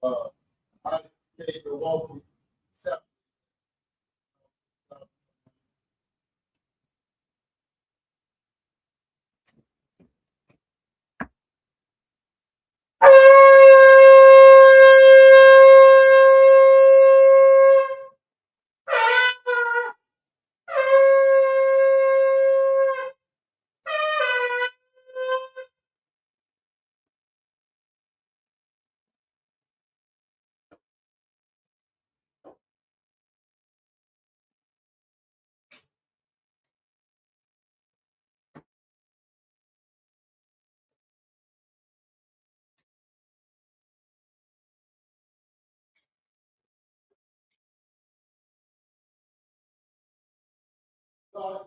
I gave the walking Sabbath. God,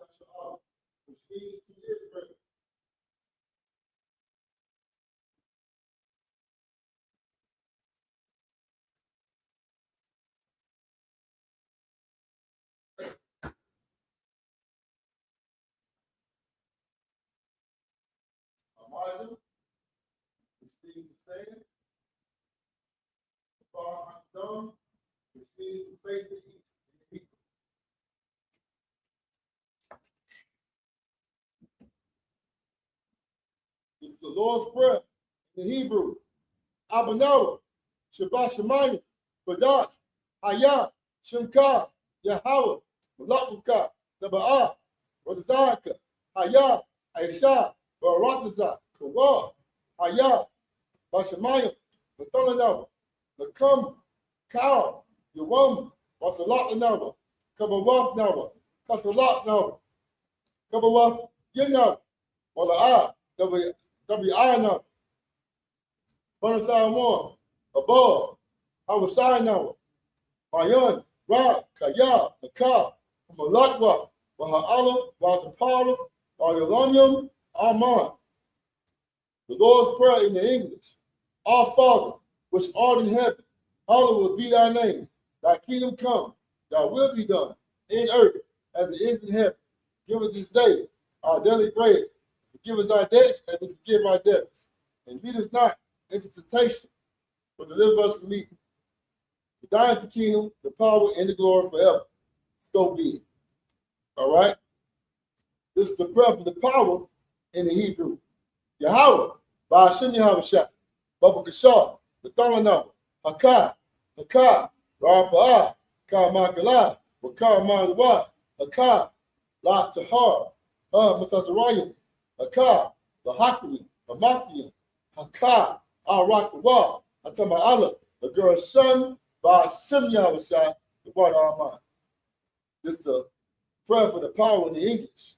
which means to Israel. Elijah, which means to stand. The far done, which means to face the east. This is the Lord's Prayer in Hebrew. Abanawa, Shabbat Shemayim, Badat, Hayah, Shemka, Yahweh, Malakuka, Naba'ah, Wazaka, Hayah, Aisha, Barataza, Kawa, Hayah, Bashamayim, Bathalanava, Nakam, Kao, Yawam, Wasalat Nava, Kabawaf Nava, Kasalat Nava, Kabawaf Yinava, Wala W.I. Nava. Banasai above, Hawasai now, Mayan, Ra, Kaya, Naka, Malakwa, Waha'ala, Watapala, Ayalanium, Aman. The Lord's Prayer in the English. Our Father, which art in heaven, hallowed be thy name. Thy kingdom come, thy will be done, in earth as it is in heaven. Give us this day our daily bread. Forgive us our debts, as we forgive our debtors. And lead us not into temptation, but deliver us from evil. For thine is the kingdom, the power, and the glory forever. So be it. All right? This is the prayer for the power in the Hebrew. Yahweh, Ba'ashem Yahweh Shah, Baba Kashah, the Thalanava, Hakah, Hakah, Ra'apa'ah, Ka Makala, Wakar Malawa, Hakah, La Tahar, Matazarayim, Hakah, the Hakri, the Mafian, Hakah, Al-Rakawa, Atama Allah, the girl's son, Ba'ashem Yahweh Shah, the water Aman. This is the prayer for the power in the English.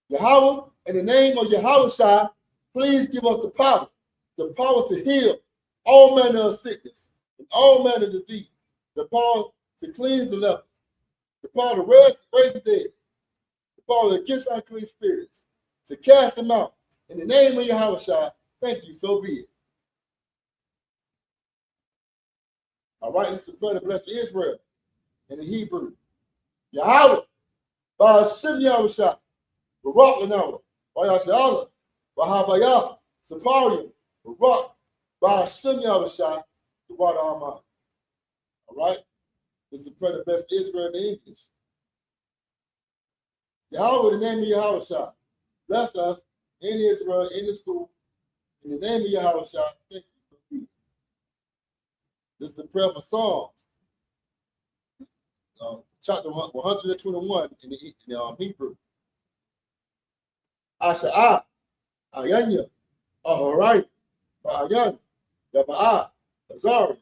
Yahweh, in the name of Yahweh Shai, please give us the power to heal all manner of sickness and all manner of disease, the power to cleanse the lepers, the power to raise the dead, the power against unclean spirits, to cast them out. In the name of Yahweh Shai, thank you, so be it. All right, this is the prayer to bless Israel in the Hebrew. Yahweh, Ba'ashem Yahweh Shai, Barak Lanawa, Bayashala, Bahabayah, Saparium, Barak, Ba'ashem Yahweh Shai, the water Aman. All right, this is the prayer to bless Israel in the English. Yahweh, in the name of Yahweh Shai, bless us in Israel, in the school. In the name of Yahweh Shai, thank you for me. This is the prayer for Psalms. Chapter 121 in the Hebrew. Asha'a, Ayanya, Ahorai, Ba'ayan, Yaba'a, Azari,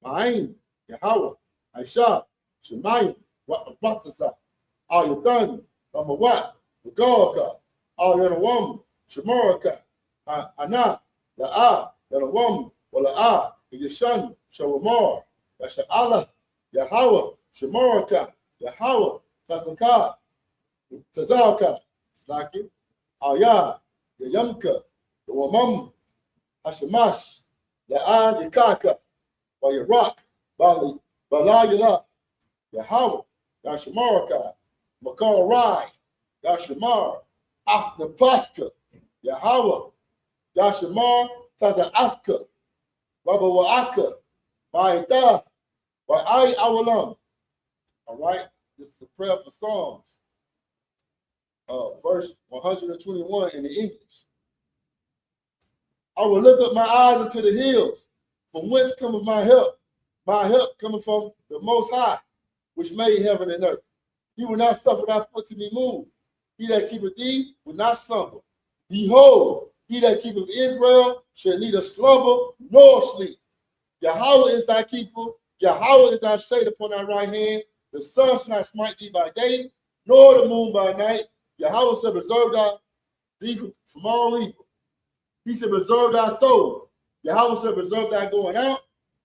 Ma'ain, Yahweh, Aisha, Shemayim, Watasa, Ayatan, Ramawat, Regoka, Ayanawam, Shemoraka, Ana, La'a, Yanawam, Wala'a, Yashan, Shawamar, Yasha'ala, Yahweh, Shemoraka, Yahweh, Tazaka, Tazaka, Slaki, Aya, Yamka, Wamam, Hashemash, La'a, Yakaka, Yarak, Bali, Balayala, Yahweh, Yashamaraka, Makal Rai, Yashamar, Afna Paska, Yahweh, Yashamar, Taza Afka, Rabba Wa'aka, Ma'ita, Wa'ai Awalam. All right, this is the prayer for Psalms, verse 121 in the English. I will lift up my eyes into the hills, from whence cometh my help. My help coming from the Most High, which made heaven and earth. He will not suffer thy foot to be moved. He that keepeth thee will not slumber. Behold, he that keepeth Israel shall neither slumber nor sleep. Yahweh is thy keeper. Yahweh is thy shade upon thy right hand. The sun shall not smite thee by day, nor the moon by night. Yahweh shall preserve thee from all evil. He shall preserve thy soul. Yahweh shall preserve thy going out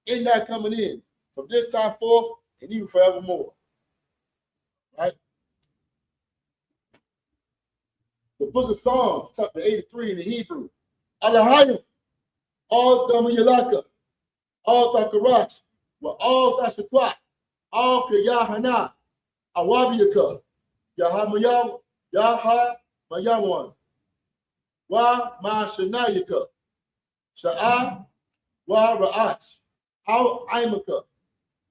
and thy coming in, from this time forth and even forevermore. Right? The book of Psalms, chapter 83 in the Hebrew. Alahayim, all Damayalaka, all Takarash, wa all Tashakwat, all Kayahana, Awabiyaka, Yahamayam, Yaha Mayawan, Wa Ma Shanayaka, Sha'a, Wa Ra'ach, How Imaka,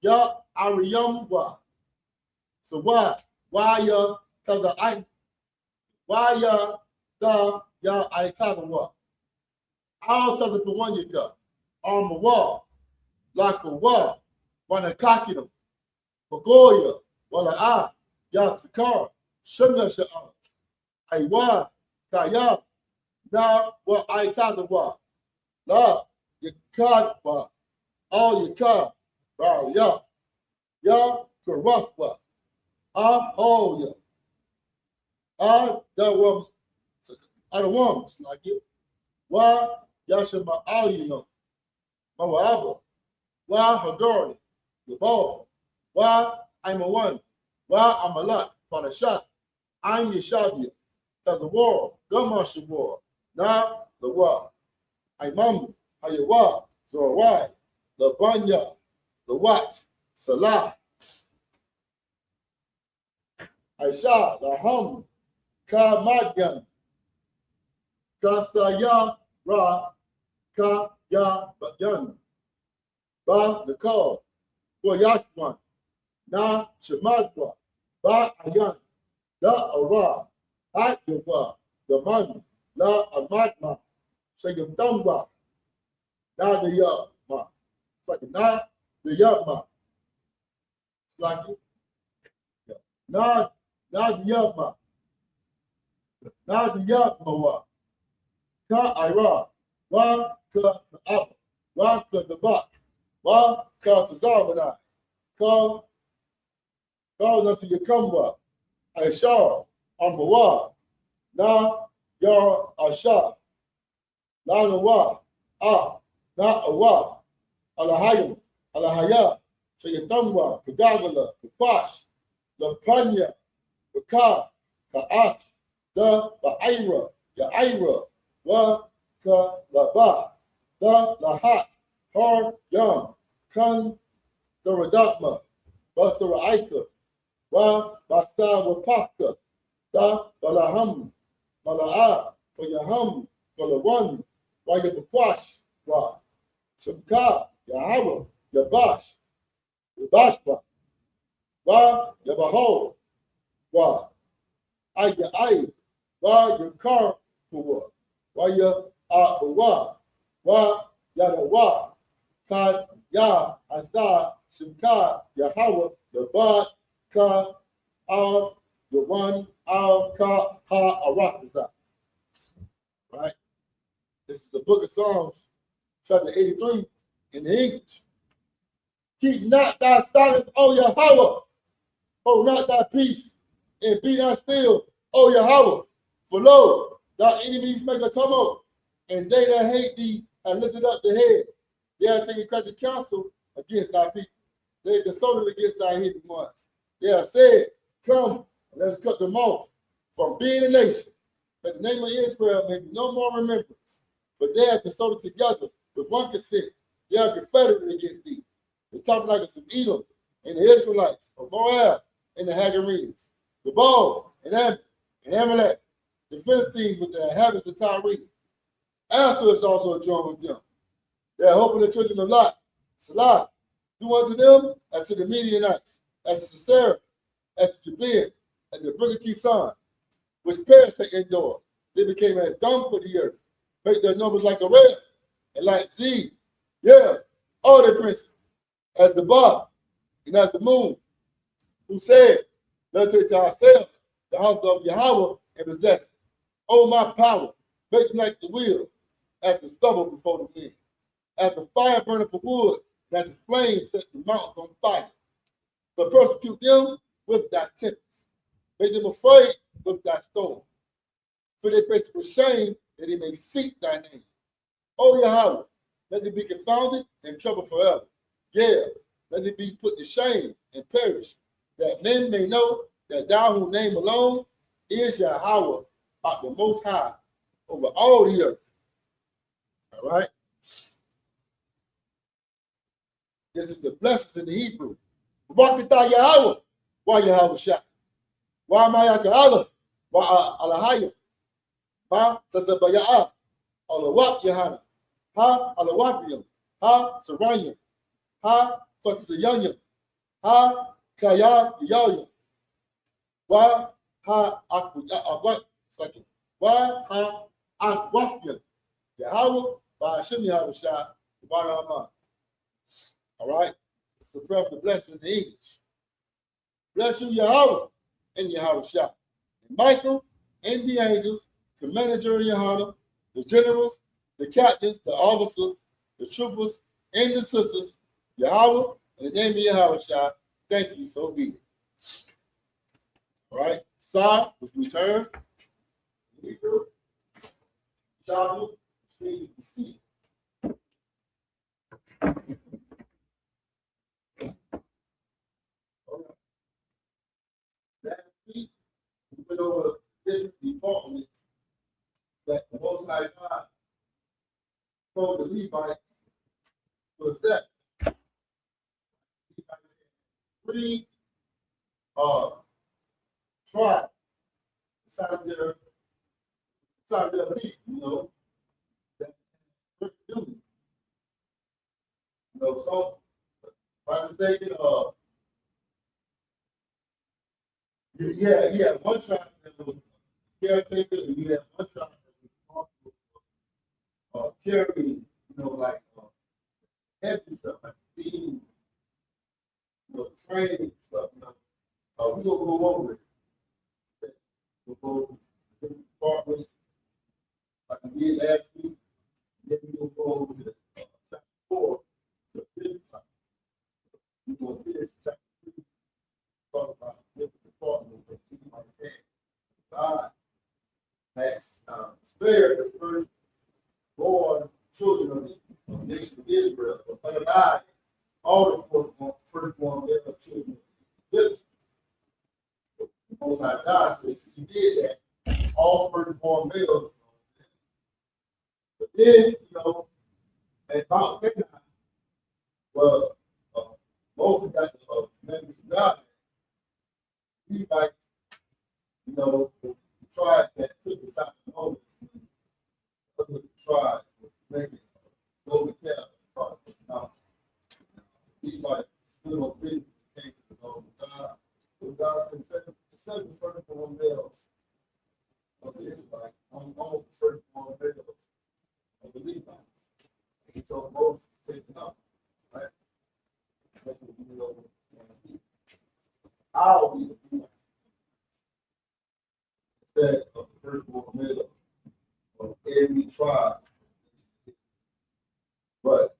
Ya Ariyam Wa. So why ya kaza I why ya da ya I kaza wa. How does it one you got? On the wall, like a wall, when a cockidom, Bagoya, wala ah, ya sakar, shunna sha'a, I wa, kaya, na wa I kaza wa. La, you card wa, all you card, ya, corrupt wa. Oh yeah. The ones like it. Why Yashima Alino, Mawaba, why Hagari, the ball, why I'm a one, why I'm a lot, for a shot, I'm Yeshabia, there's a war, Gamashi war, now the war, Imam, Hayawa, Zorawai, the Banya, the Wat, Salah. Aisha, the Hum, Ka Madyan, Ka Saya Ra, Ka Ya Bayan, Ba the call, for Yashwan, Na Shamadwa, Ba Ayan, Da Ara, At Yawa, the Man, La Amadma, Sayamdamba, Na the Yama, it's like Na the Yama, it's like it. Na the Yama, Ka Ira, Wa Ka the Apple, Wa Ka the Buck, Wa Ka the Zarmanai, Ka Nothing you come with, Aisha, Ambawa, Na Yar Asha, Na Nawa, Na Awa, Alahayim, Alahaya, Sayatamba, Kagagala, Kapash, the Panya, the Ka, Ka'at, the Ba'ira, Ya'ira, Wa Ka Laba, the Lahat, Har Yam, Kan, the Radakma, Basara Aika, Wa Basa Wapaka, Da Balaham, Mala'a, Yaham, Balawan, Wa Yabakwash, Wa Shamka, Yahawa, Yabash, Yabashba, Wa Yabaho, Wa Ay, Wa Yakar, Wa Ya Wa Yadawa, Kad Ya Asa, Shimka, Yahawa, Yabad, Ka, Al, Yawan, Al, Ka, Ha, Arakazah. Right? This is the book of Psalms, chapter 83 in the English. Keep not thy silence, O Yahweh. Hold not thy peace, and be not still, O Yahweh. For lo, thy enemies make a tumult, and they that hate thee have lifted up the head. They have taken crafty counsel against thy people. They have consulted against thy hidden ones. They have said, come, and let us cut them off from being a nation, that the name of Israel may be no more remembrance. For they have consulted together with one consent. They are confederate against thee. The Tabernacles of Edom and the Israelites of Moab and the Hagarenes, the Baal and Ammon and Amalek, the Philistines with the inhabitants of Tyre. Asa is also joined with them. They are helping the children of Lot. Salah, do unto them as to the Midianites, as to Sisera, as to Jabin, and the Brigadier son, which Paris had endured. They became as dung for the earth, make their numbers like a rail, and like Z. Yeah, all their princes, as the bar, and as the moon, who said, let us take to ourselves the house of Yahweh and possess it. Oh, my power, make them like the wheel, as the stubble before the wind, as the fire burning for wood, and as the flames set the mountains on fire. So persecute them with thy tempest, make them afraid with thy storm. For they face with shame, that he may seek thy name. O Yahweh, let it be confounded and troubled forever. Yeah, let it be put to shame and perish, that men may know that thou whose name alone is Yahweh, art the most high over all the earth. All right? This is the blessings in the Hebrew. Barakatah Yahweh, why Yahweh Shah? Why Mayaka Allah? Why Alahaya? Ma Tazabayah, Alawak Yahana, Ha Alawapium, Ha Saranyam, Ha Kotzayanyam, Ha Kaya Yayam, Wa Ha Akwat, second, Wa Ha Akwafium, Yahweh, by Hashem Yahweh Shah, Barahama. All right? It's the prayer for the blessings in the English. Bless you, Yahweh, and Yahweh Shah. And Michael and the angels, Commander General Yohana, the generals, the captains, the officers, the troopers, and the sisters, Yahweh, in the name of Yahweh Shah, thank you, so be it. All right? Sa, which we turn, Hebrew, Shavu, which means to see. Last week, we went over different departments that the Most High God told the Levites was that three tribes decided their people, that do. So by mistaken, yeah, one tribe that was caretaker, and you have one tribe that was responsible for carrying, like heavy stuff, like things, training stuff. We're gonna go over it. We'll go over different departments like we did last week. Then we'll go over to chapter 4, to different time. We're gonna finish chapter 3, talk about different departments that you might have. God has spared the firstborn children of the nation of Israel, but alive all the firstborn male children of Israel. The Most High God says he did that. All firstborn males. But then, at Mount Sinai, well, Moses got the commandments of God. He like, the tribe that took the side of Moses, other tribes was making golden calf across the mountain. He like stood on business and came to the Lord God. So God said, instead of the firstborn males of the Israelites, I'm the firstborn males of the Levites. He told Moses to take it up, right? That's what we know. I'll be the Levites instead of the firstborn male of every tribe. But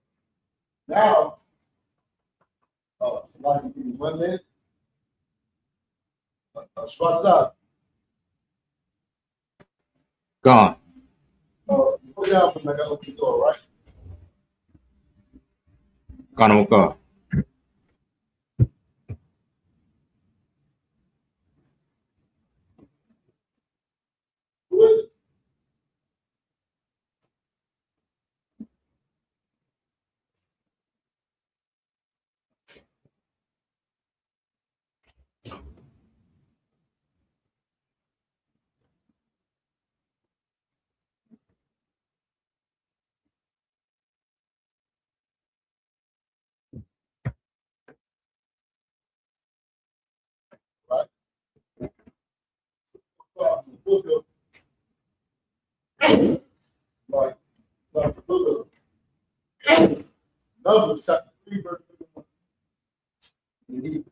now, like give me 1 minute. Shwata. Gone. Put down when I got open the door, right? Gone. Go. Who is it? book of like the book of Numbers, chapter 3, verse 31. In Hebrew.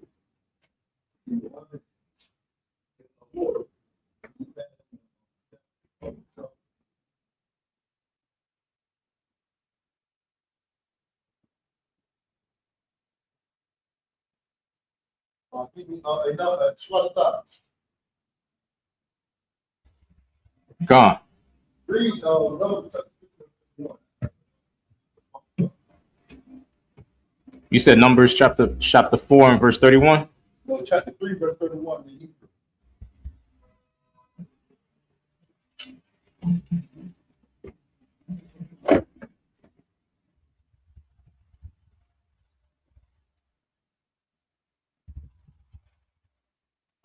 Gone. Read Numbers chapter 3, verse 31. You said Numbers chapter 4 and verse 31? No, chapter 3, verse 31 in Hebrew.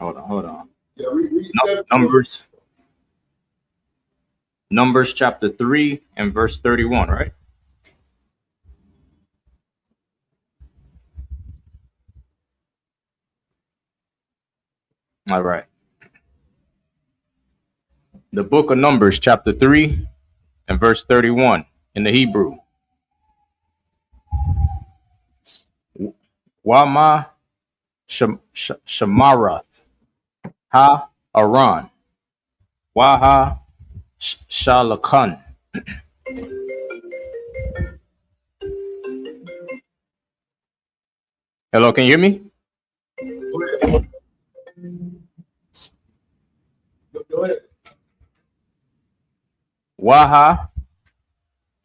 Hold on. Yeah, read Numbers chapter 3 and verse 31, right? All right. The book of Numbers chapter 3 and verse 31 in the Hebrew. Wama Shamarath Ha Aran Waha Shalakan. Hello, can you hear me? Go ahead. Waha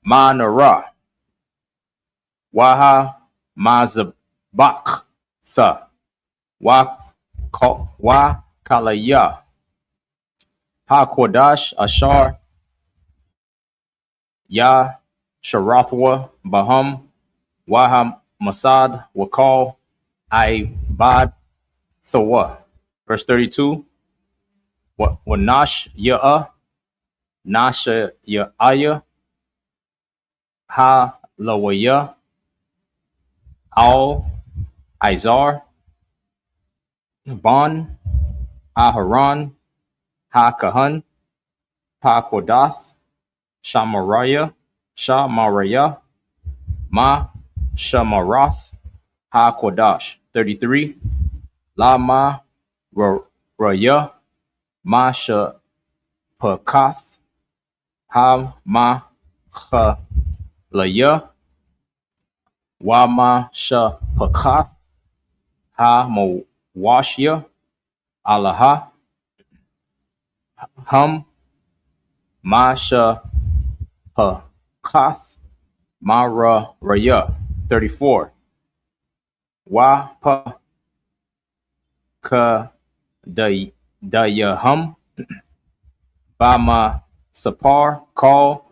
Manara Waha Mazabak Tha Wa Kalaya Ha Kodash Ashar Ya Sharathwa Baham Waha Masad Wakal Ibad Thawa. Verse 32. Wanash Ya'a Nasha Ya'aya Ha Lawaya Al Izar Ban Aharon Ha Kahan Pa Kodath Shamaraya Ma Shamarath Ha Kodash. 33. Lama Raya Ma Shapakath Ha Ma Laya Wama Shapakath Ha Mawashya Alaha Hum Ma Shapakath Mara Raya. 34. Wa Pa Ka Dayahum Bama Sapar Call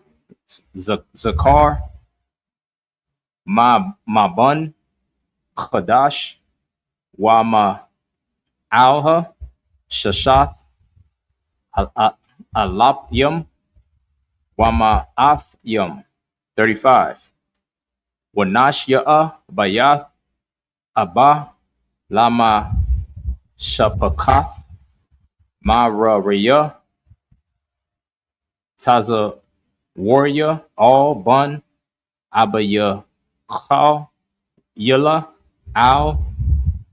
Zakar Mabun Khadash Wama Alha Shashath Alapyam Wama Athyam. 35. Wanash Ya'a Bayath Abba Lama Shapakath Mara Raya Taza Warrior All Bun Abaya Khal Yilla Al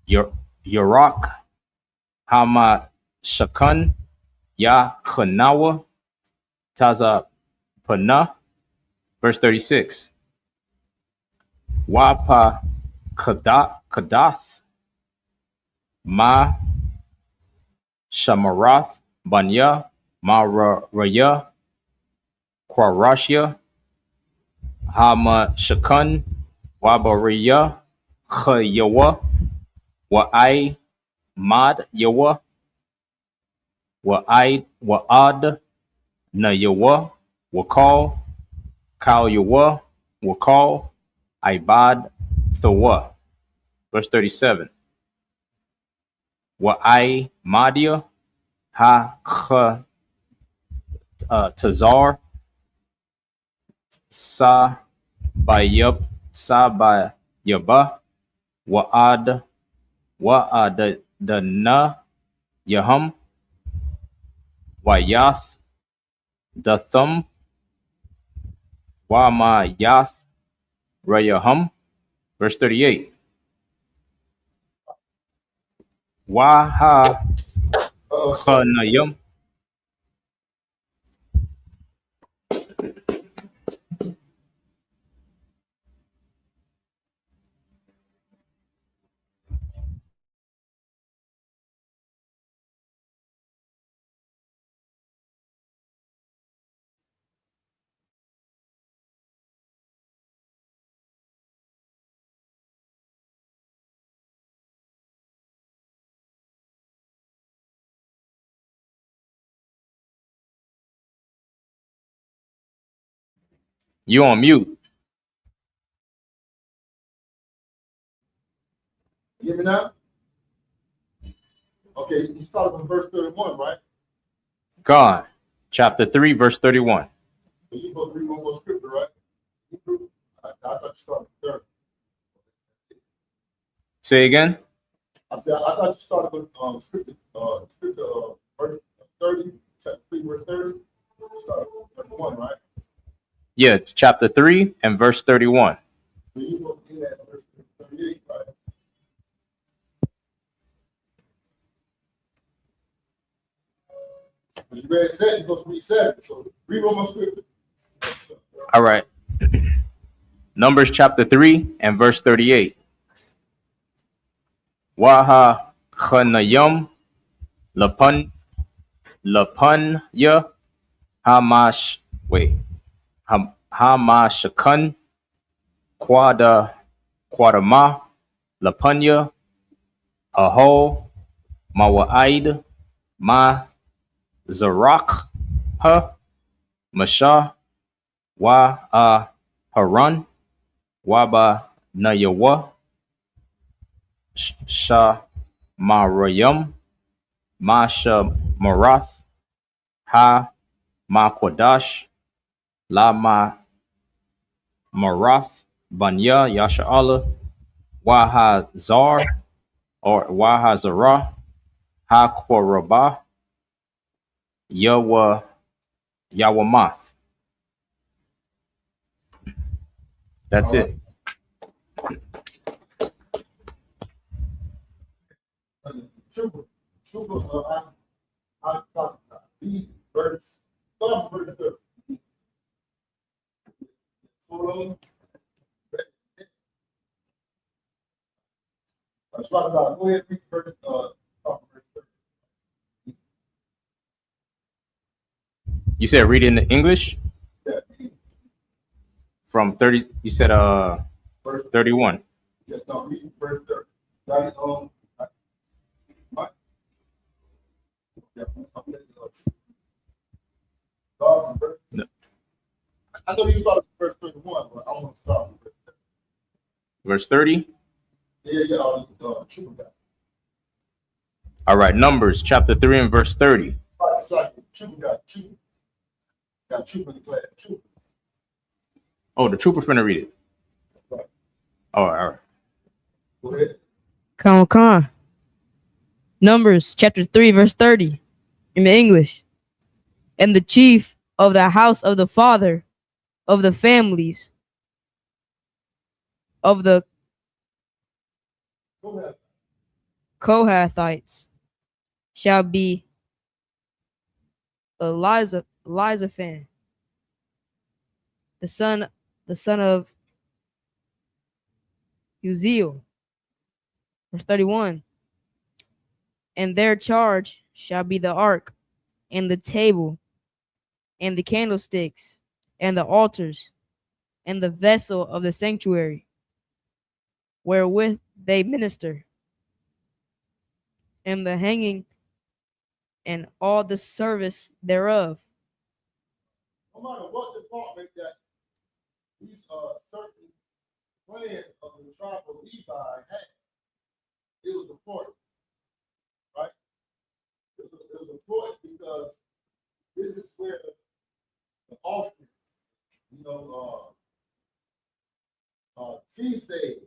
Yarak Hama Shakan Ya Khanawa Taza Pana. Verse 36. Wapa Kadath Ma Shamarath Banya Raya Kwarashya Hama Shakan Wabariya Khayawa Wa'ai Mad Yawa Wa'ad Na Yawa Wakal Kal Yawa Wakal Ibad Thawa. Verse 37. Wa'ai Madia Ha Kha Tazar Sa Bayab Wa'ad Dana Yahum Wayath Dathum Wama Yath Rayahum. Verse 38. Waha Khanayam. You on mute. You hear me now? Okay, you started from verse 31, right? God. Chapter 3, verse 31. So you supposed to read one more scripture, right? I thought you started with 30. Say again. I said, I thought you started with verse 30, chapter 3, verse 30. You started with 31, right? Yeah, chapter 3 and verse 31. So you supposed to be at verse 38, right? But you read 7, you're supposed to read 7. So read one more scripture. All right. Numbers chapter 3 and verse 38. Waha Khanayam Lapun Ya Hamash wait Hamashakan Quadama Lapunya Aho Mawaid Ma Zarak Ha Masha Wa Haran Waba Nayawa Sha Marayam Masha Marath Ha Makwadash Lama Marath Banya Yasha'ala Wahazar or Wahazara Hakwaraba Yawamath. That's All right. it. Trooper, I thought read verse, start from verse 30. Hold on. Go ahead and read verse, start from verse 30. You said read in English Yeah, from 30. You said verse, 31. yeah, no, read verse 30. That is, what? Yeah, I'm letting you know. Start from verse. No. I know you started with verse 31, but I want to start with verse 30. Verse 30. Yeah, trooper guy. All right, Numbers chapter 3 and verse 30. All right, so trooper got trooper in the class. Trooper. Oh, the trooper finna read it. Right. All right. Go ahead. Come. Numbers chapter 3, verse 30 in the English. And the chief of the house of the father of the families of the Go ahead. Kohathites shall be Elizaphan, the son of Uziel. Verse 31. And their charge shall be the ark, and the table, and the candlesticks, and the altars, and the vessel of the sanctuary, wherewith they minister, and the hanging, and all the service thereof. No matter what department that these certain clans of the tribe of Levi had, it was important, right? It was important because this is where the offering, feast days,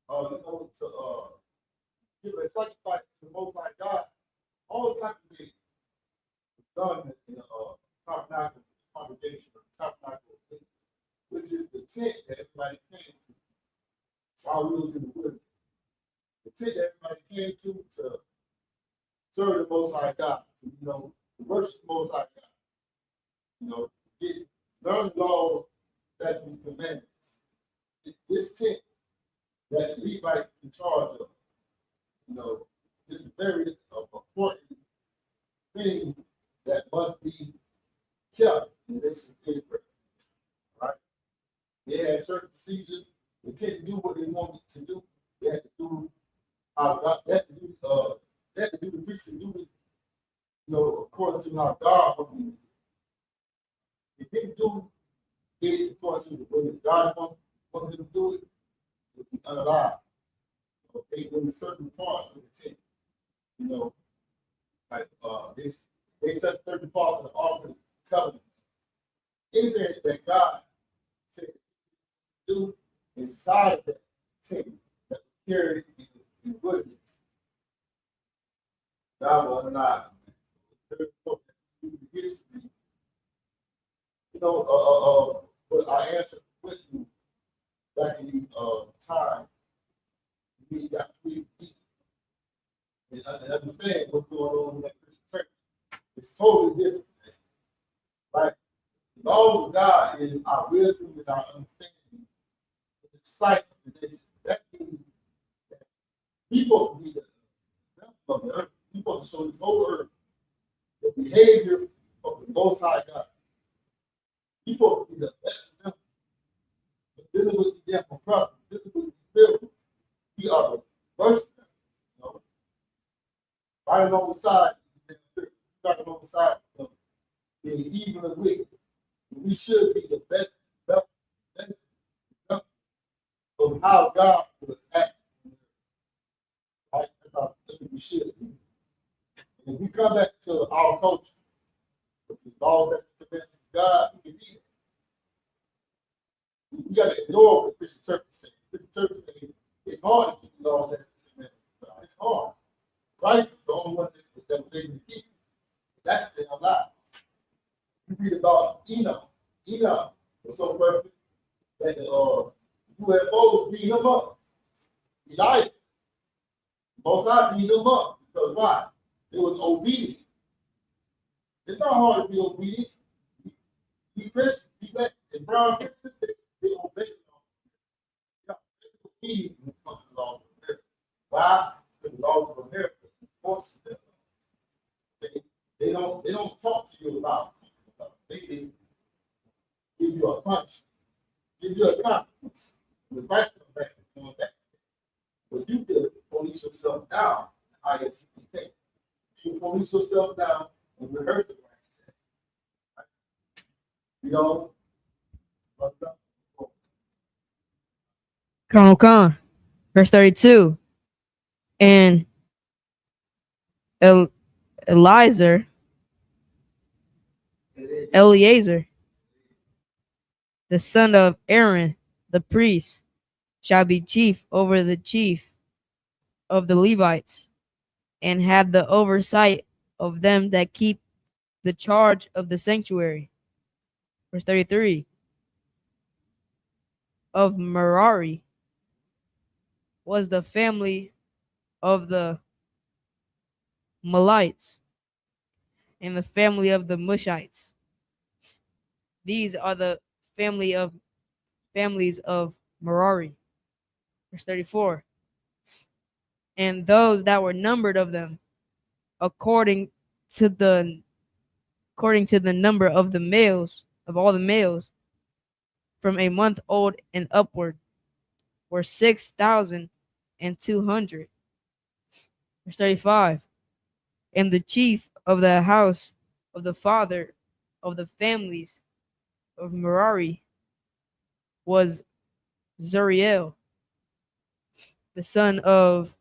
to give a sacrifice to the Most High God, all types of things done in the tabernacle congregation, or tabernacle, which is the tent that everybody came to while we was in the wilderness. The tent that everybody came to serve the Most High God, to worship the Most High God, get learn laws that we commandments. This tent that the Levites in charge of, is a very important thing that must be kept in this Israel. Right? They had certain procedures. They couldn't do what they wanted to do. They had to do how God, they had to do the priestly duties, according to how God wanted them to do. They didn't do it according to the way that God wanted them to do it. It would be unallowed. They in certain parts of the tent, like this, they touch certain parts of the Ark of the Covenant. Anything that God said to do inside of that tent that was carried in wilderness, God will allow. Very important that you history. But I answered with you back in these times. We got free people. And understand what's going on in that Christian church. It's totally different. Right? The law of God is our wisdom and our understanding. The sight of the nation. That means that people be the example of the earth. People show this whole earth the behavior of the Most High God. People be the best example. Dealing with the death of Christ, dealing with the film. We are the first, right alongside, right alongside the evil and wicked. We should be the best example of how God would act. Right? That's how we should be. And if we come back to our culture, with the law that prevents God, we can be it. We got to ignore what Christian church is saying. Christian church is saying it's hard to keep the law that prevents God. It's hard. Christ is the only one that was able to keep it. That's the damn lie. You read about Enoch. Enoch was so perfect that the UFOs beat him up. Elijah, Most High beat him up because why? It was obedient. It's not hard to be obedient. Be Christian, be black, and brown Christians, they obey the law. Obedient when it comes to the laws of America. Why? Because the laws of America forces them. They don't talk to you about it. They just give you a punch, give you a consequence. The vice back is going back. But you could police yourself down, ISTP. You police yourself down and rehearse the right. Colonel Khan, verse 32. And Eleazar, the son of Aaron, the priest, shall be chief over the chief of the Levites, and have the oversight of them that keep the charge of the sanctuary. Verse 33. Of Merari was the family of the Malites, and the family of the Mushites. These are the families of Merari. Verse 34. And those that were numbered of them, according to the number of the males, of all the males, from a month old and upward, were 6,200. Verse 35. And the chief of the house of the father of the families of Merari was Zuriel, the son of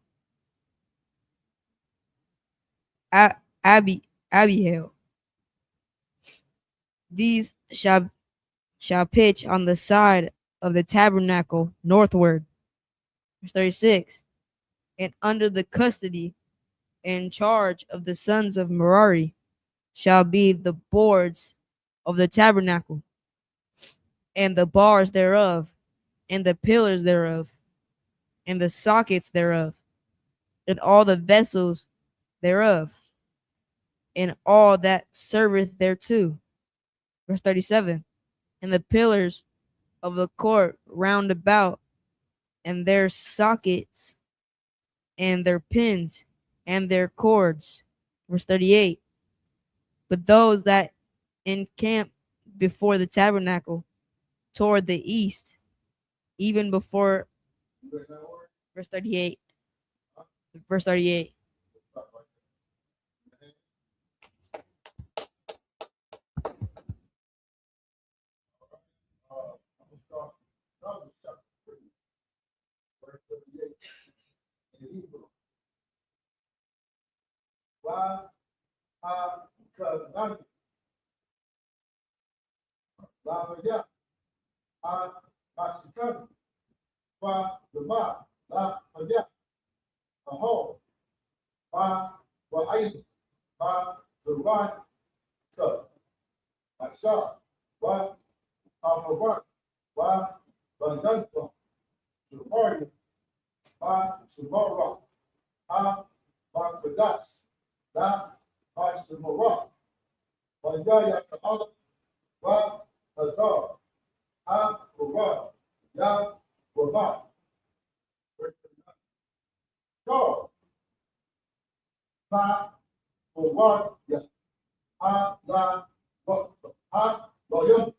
Abihail. These shall pitch on the side of the tabernacle northward. Verse 36. And under the custody and charge of the sons of Merari shall be the boards of the tabernacle, and the bars thereof, and the pillars thereof, and the sockets thereof, and all the vessels thereof, and all that serveth thereto. Verse 37. And the pillars of the court round about, and their sockets, and their pins, and their cords. Verse 38. But those that encamp before the tabernacle toward the east, even before, verse 38. Verse 38. I'm gonna start Numbers chapter 3, verse 38 in Hebrew. Why? Because none La Mashikam, Wa Lama, La Maya, Aho, Ma Wa'ain, Ma Zuran, Ka, Masha, Wa Amawan, Wa Bandanpa, Sumari, Ma Sumara, Ha Ma Kadas, La Ma Sumara, Wandaya Kaala, Wa Hazar, Ha Ura, Ya Wama, God, Ma Ura, Ya, Ha La, Ha La Yum,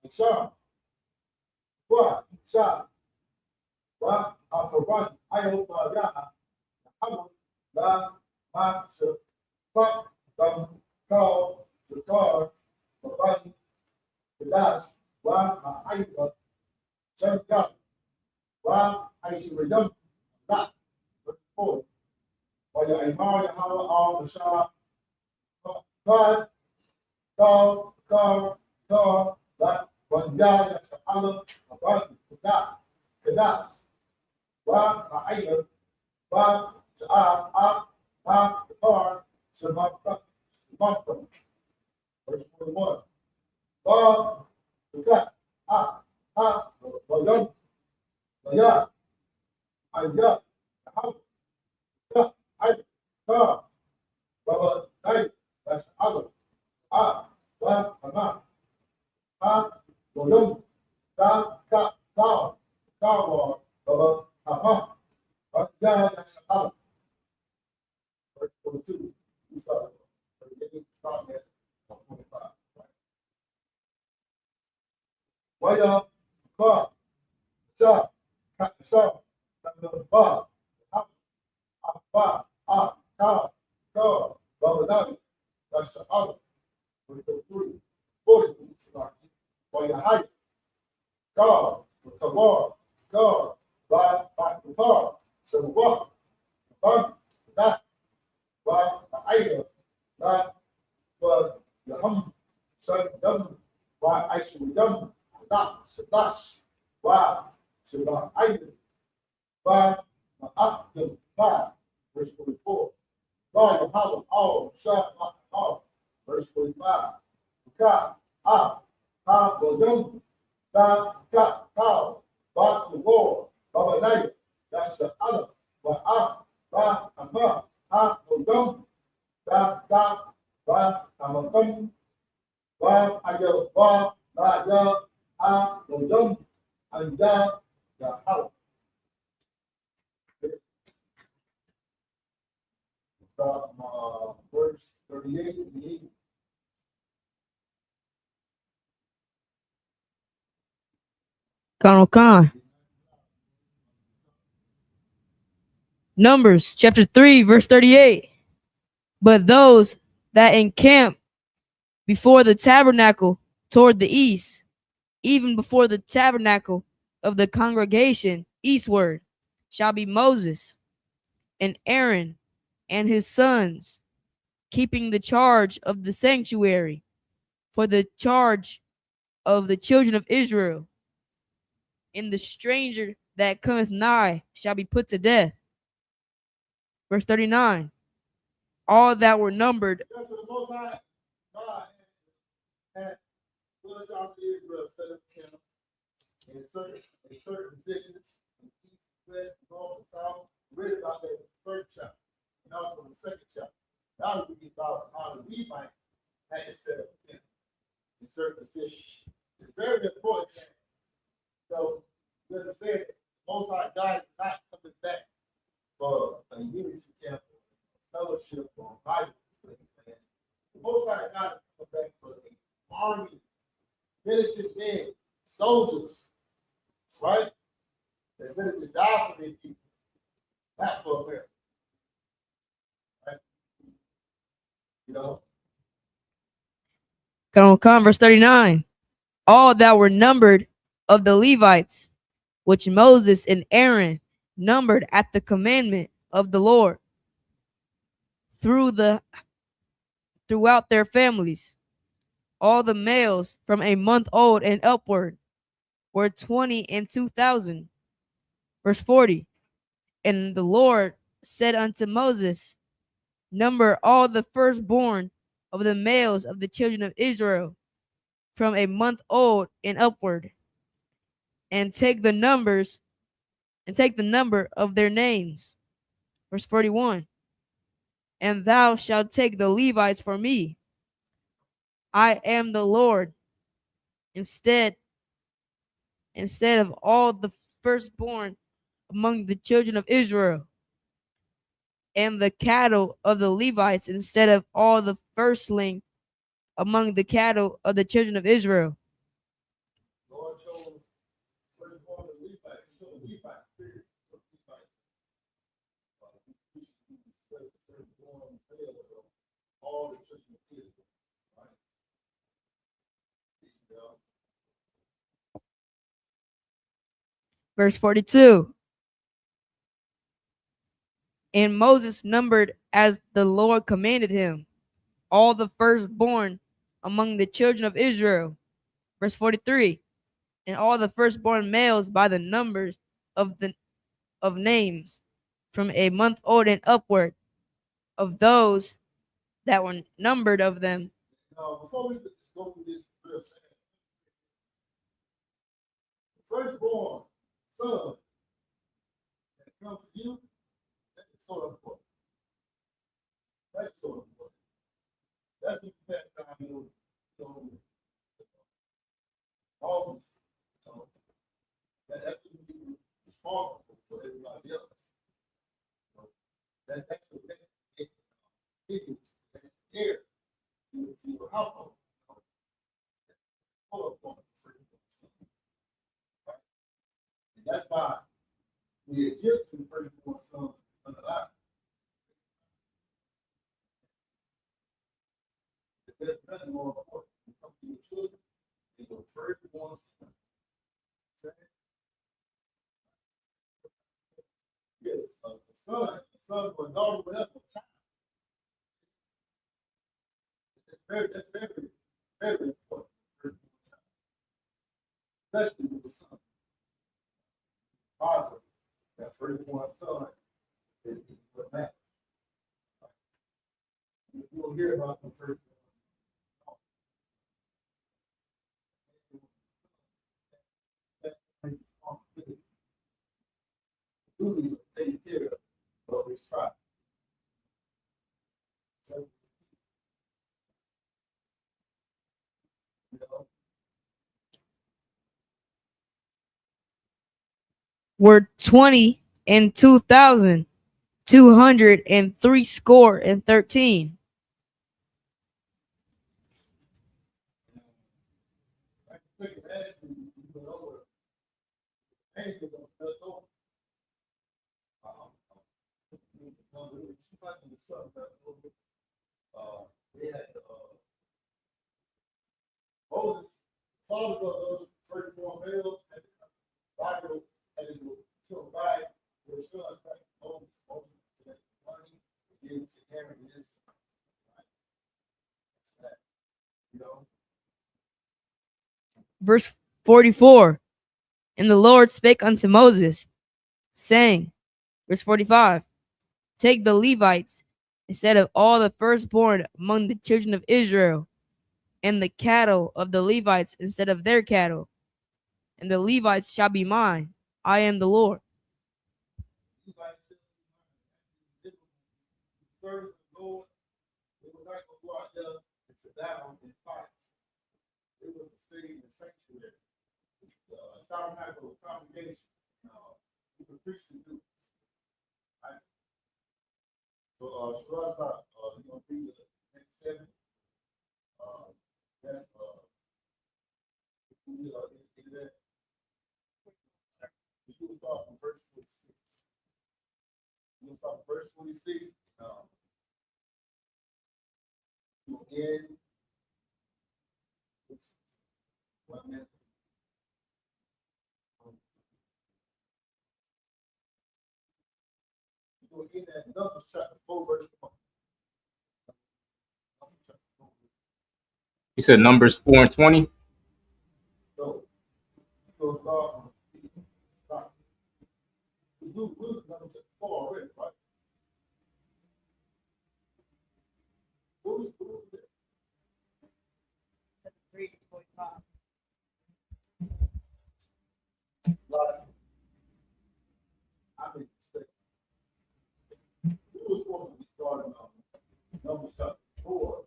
Sha, Wa Sha, Wa Amawan, Ayo Wa Ya, Hamad, La Ma Sha, Fa, Dam, Ka, Zakar, Baban, Kadas, Wa Ma'aida, Shanka, Wa Aishwariyam, La, Report, Wa Ya Imar Yahawa Al Masha, God, God, La, Wanda, Yasa'ala, Baban, Kadas, Wa Ma'aida, Wa Sa'a, Ma, Zakar, Shamata, verse 41. Ba, Ka, Bayam, Baya, Aya, Ham, Ka, Ay, Ka, Baba, Ay, that's other. Ba, Hama, Bayam, Ka, Baba, Hama, Aya, that's other. Verse 42. We start. Start at 45. Waya, Ka, Sa, Sa, Ba, Ba, Ka, Baba, that's the other. 43, 40, Waya, God, Kabar, God, by the car, so what? That, by Aida, that, but the son, dumb, why I should dumb, not, that's, why, should not Aida, by the after, by, verse 44. God, the power, all, shut, all, verse 45. God, well, dumb, that, power, but the war, Baba Night, that's the other, but well, dumb, that, ba, Amakum, ba, Ayo, ba, ya, well, and the house. From verse 38 in the Hebrew. Colonel Khan. Numbers chapter 3, verse 38. But those that encamp before the tabernacle toward the east, even before the tabernacle of the congregation eastward, shall be Moses and Aaron and his sons, keeping the charge of the sanctuary for the charge of the children of Israel. And the stranger that cometh nigh shall be put to death. Verse 39. All that were numbered. That's the most High, God had blood out of Israel set up camp in certain positions, in east, west, north, and south. We read about that in the first chapter, and also in the second chapter. Now we read about how the Levites had to set up camp in certain positions. It's very important that, so you understand that Most High God is not coming back for a unity camp, a fellowship, or a Bible study class. The Most High God is coming back for an army, militant men, soldiers, right? They're ready to die for their people, not for America. Right? You know? Come, verse 39. All that were numbered of the Levites, which Moses and Aaron numbered at the commandment of the Lord, throughout their families, all the males from a month old and upward were 22,000. Verse 40. And the Lord said unto Moses, number all the firstborn of the males of the children of Israel from a month old and upward, and take the number of their names. Verse 41. And thou shalt take the Levites for me. I am the Lord. Instead of all the firstborn among the children of Israel, and the cattle of the Levites instead of all the firstling among the cattle of the children of Israel. Lord chose firstborn of Levites, so the Levites, period, so Levites. Firstborn male of all the children of Israel, right? Verse 42. And Moses numbered as the Lord commanded him all the firstborn among the children of Israel. Verse 43. And all the firstborn males by the numbers of names from a month old and upward, of those that were numbered of them. Before we just go through this real fast, the firstborn son that comes to you, that is so important. That is so important. That's what you have time always, that's what you responsible for everybody else. That's what it is. Here, to your household. And that's why the Egyptian firstborn sons are alive. There's nothing more important. When it comes to your children, they go firstborn son. Yes, the son or daughter, whatever, child. That's very important. Especially with the son. Father, that firstborn son is what matters. You will hear about the firstborn. Responsibility. Duties of taking care of his tribe. So, you know, Were 22,213. I think it has to be over anything of that over. They had Moses, fathers of those firstborn males, and Bible had to kill by their sons, right? Moses, had money, gave it to Aaron, his son, right? That's that, you know. Verse 44. And the Lord spake unto Moses, saying, verse 45, take the Levites instead of all the firstborn among the children of Israel, and the cattle of the Levites instead of their cattle. And the Levites shall be mine. I am the Lord. Serve the Lord. They were not going to go out there and sit down and fight. They were to stay in the sanctuary. Tabernacle of congregation. You can preach and do. Right? So, Shiraz, you're going to be the next 7. That's, you will start from verse 26. You'll start from verse 26. Again, 1 minute. You again at Numbers chapter 4, verse 1. You said Numbers 4 and 20? So, start. We Numbers chapter 4 already, right? What was it? 3 to 45. I mean, we were supposed to be starting Numbers chapter 4.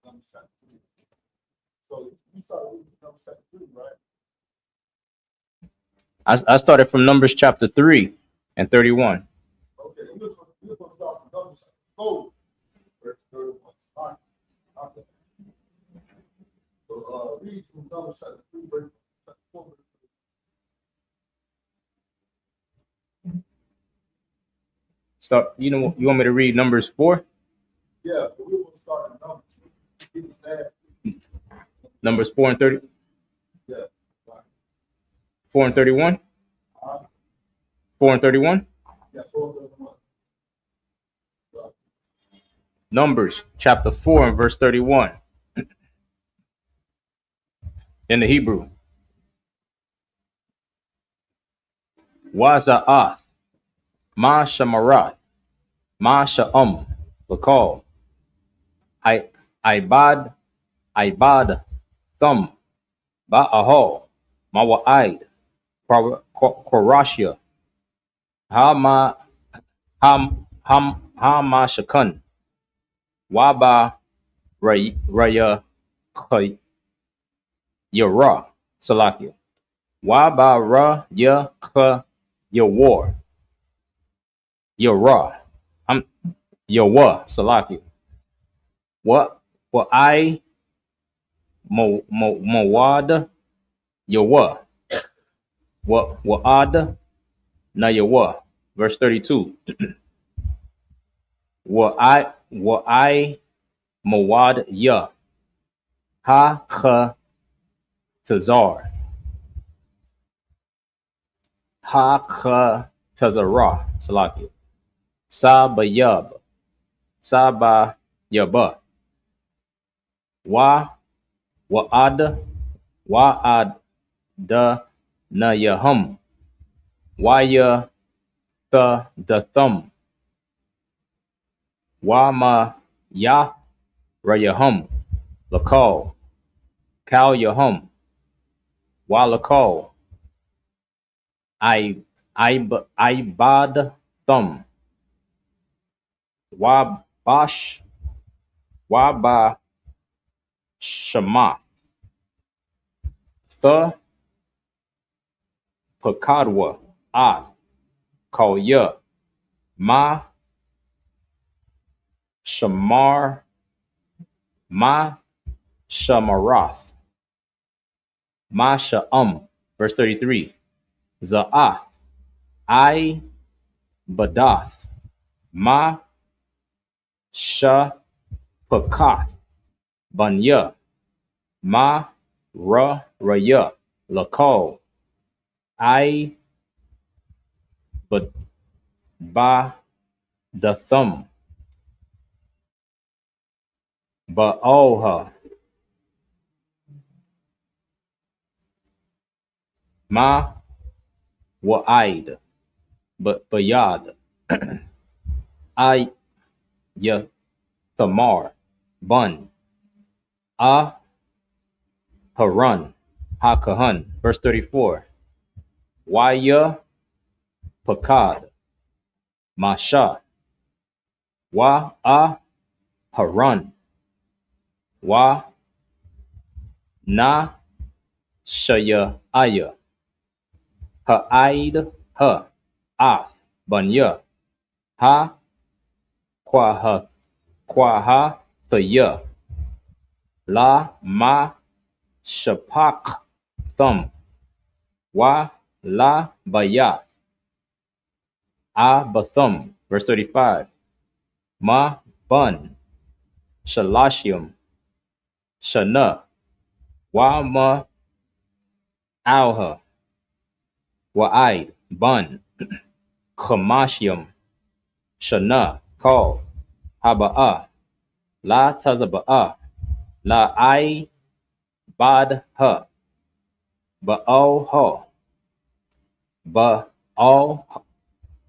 Numbers chapter 3. So you started reading Numbers chapter 3, right? I started from Numbers chapter 3 and 31. Okay, we're going to start from Numbers chapter 4, verse 31. All right. Okay. So read from Numbers chapter 3, verse 4. Start. You want me to read Numbers 4? Yeah, but we're going to start in Numbers. Numbers 4 and 30. Yeah. Right. 4 and 31. 4 and 31. Yeah, 4 and 31. Right. Numbers chapter 4 and verse 31. In the Hebrew. Waza'ath. Ma Shamarath. Ma Sha'um. Lakal. Ibad. Thumb. Ba'ahol. Mawa'id. Qarashia. Hama Shakun. Waba Raya Yara. Salakia. Waba Ra Ya Yawar. Yara. Yawa. Salakia. What I Mawad Yawa. Wa'ad na Yawa. Verse 32. I Mawad Ya. Ha Kha Tazar. Ha Kha Tazara. Salakia. Sabayab. Sabayaba. Wa'ad da na Yahum. Waya the thumb. Wama Yath Rayahum. Lakal. Kal Yahum. Walakal. Ibad thumb. Wabash. Waba Shamath. The Pakadwa. Ath. Kalya. Ma Shamar. Ma Shamarath. Ma Sha'um. Verse 33. Za'ath. I Badath. Ma Shapakath. Banya. Ma Raya. Lakal. I Ba the thumb. Ba'oha. Ma wa'id. Bayad. Ay ya thamar. Bun. A harun. Ha kahun. Verse 34. Waya pakad. Masha. Wa a harun. Wa na shaya aya. Ha'aid ha. Ath. Banya. Ha kwaha. Kwaha thaya. La ma shapak thumb. Wa la bayath. A bathum. Verse 35. Ma bun. Shalashim. Shana. Wa ma alha. Wa'id. Bun. Chamashium. Shana. Call. Haba'a. La tazaba'a. La I bad ha. Ba'al ha. Ba'al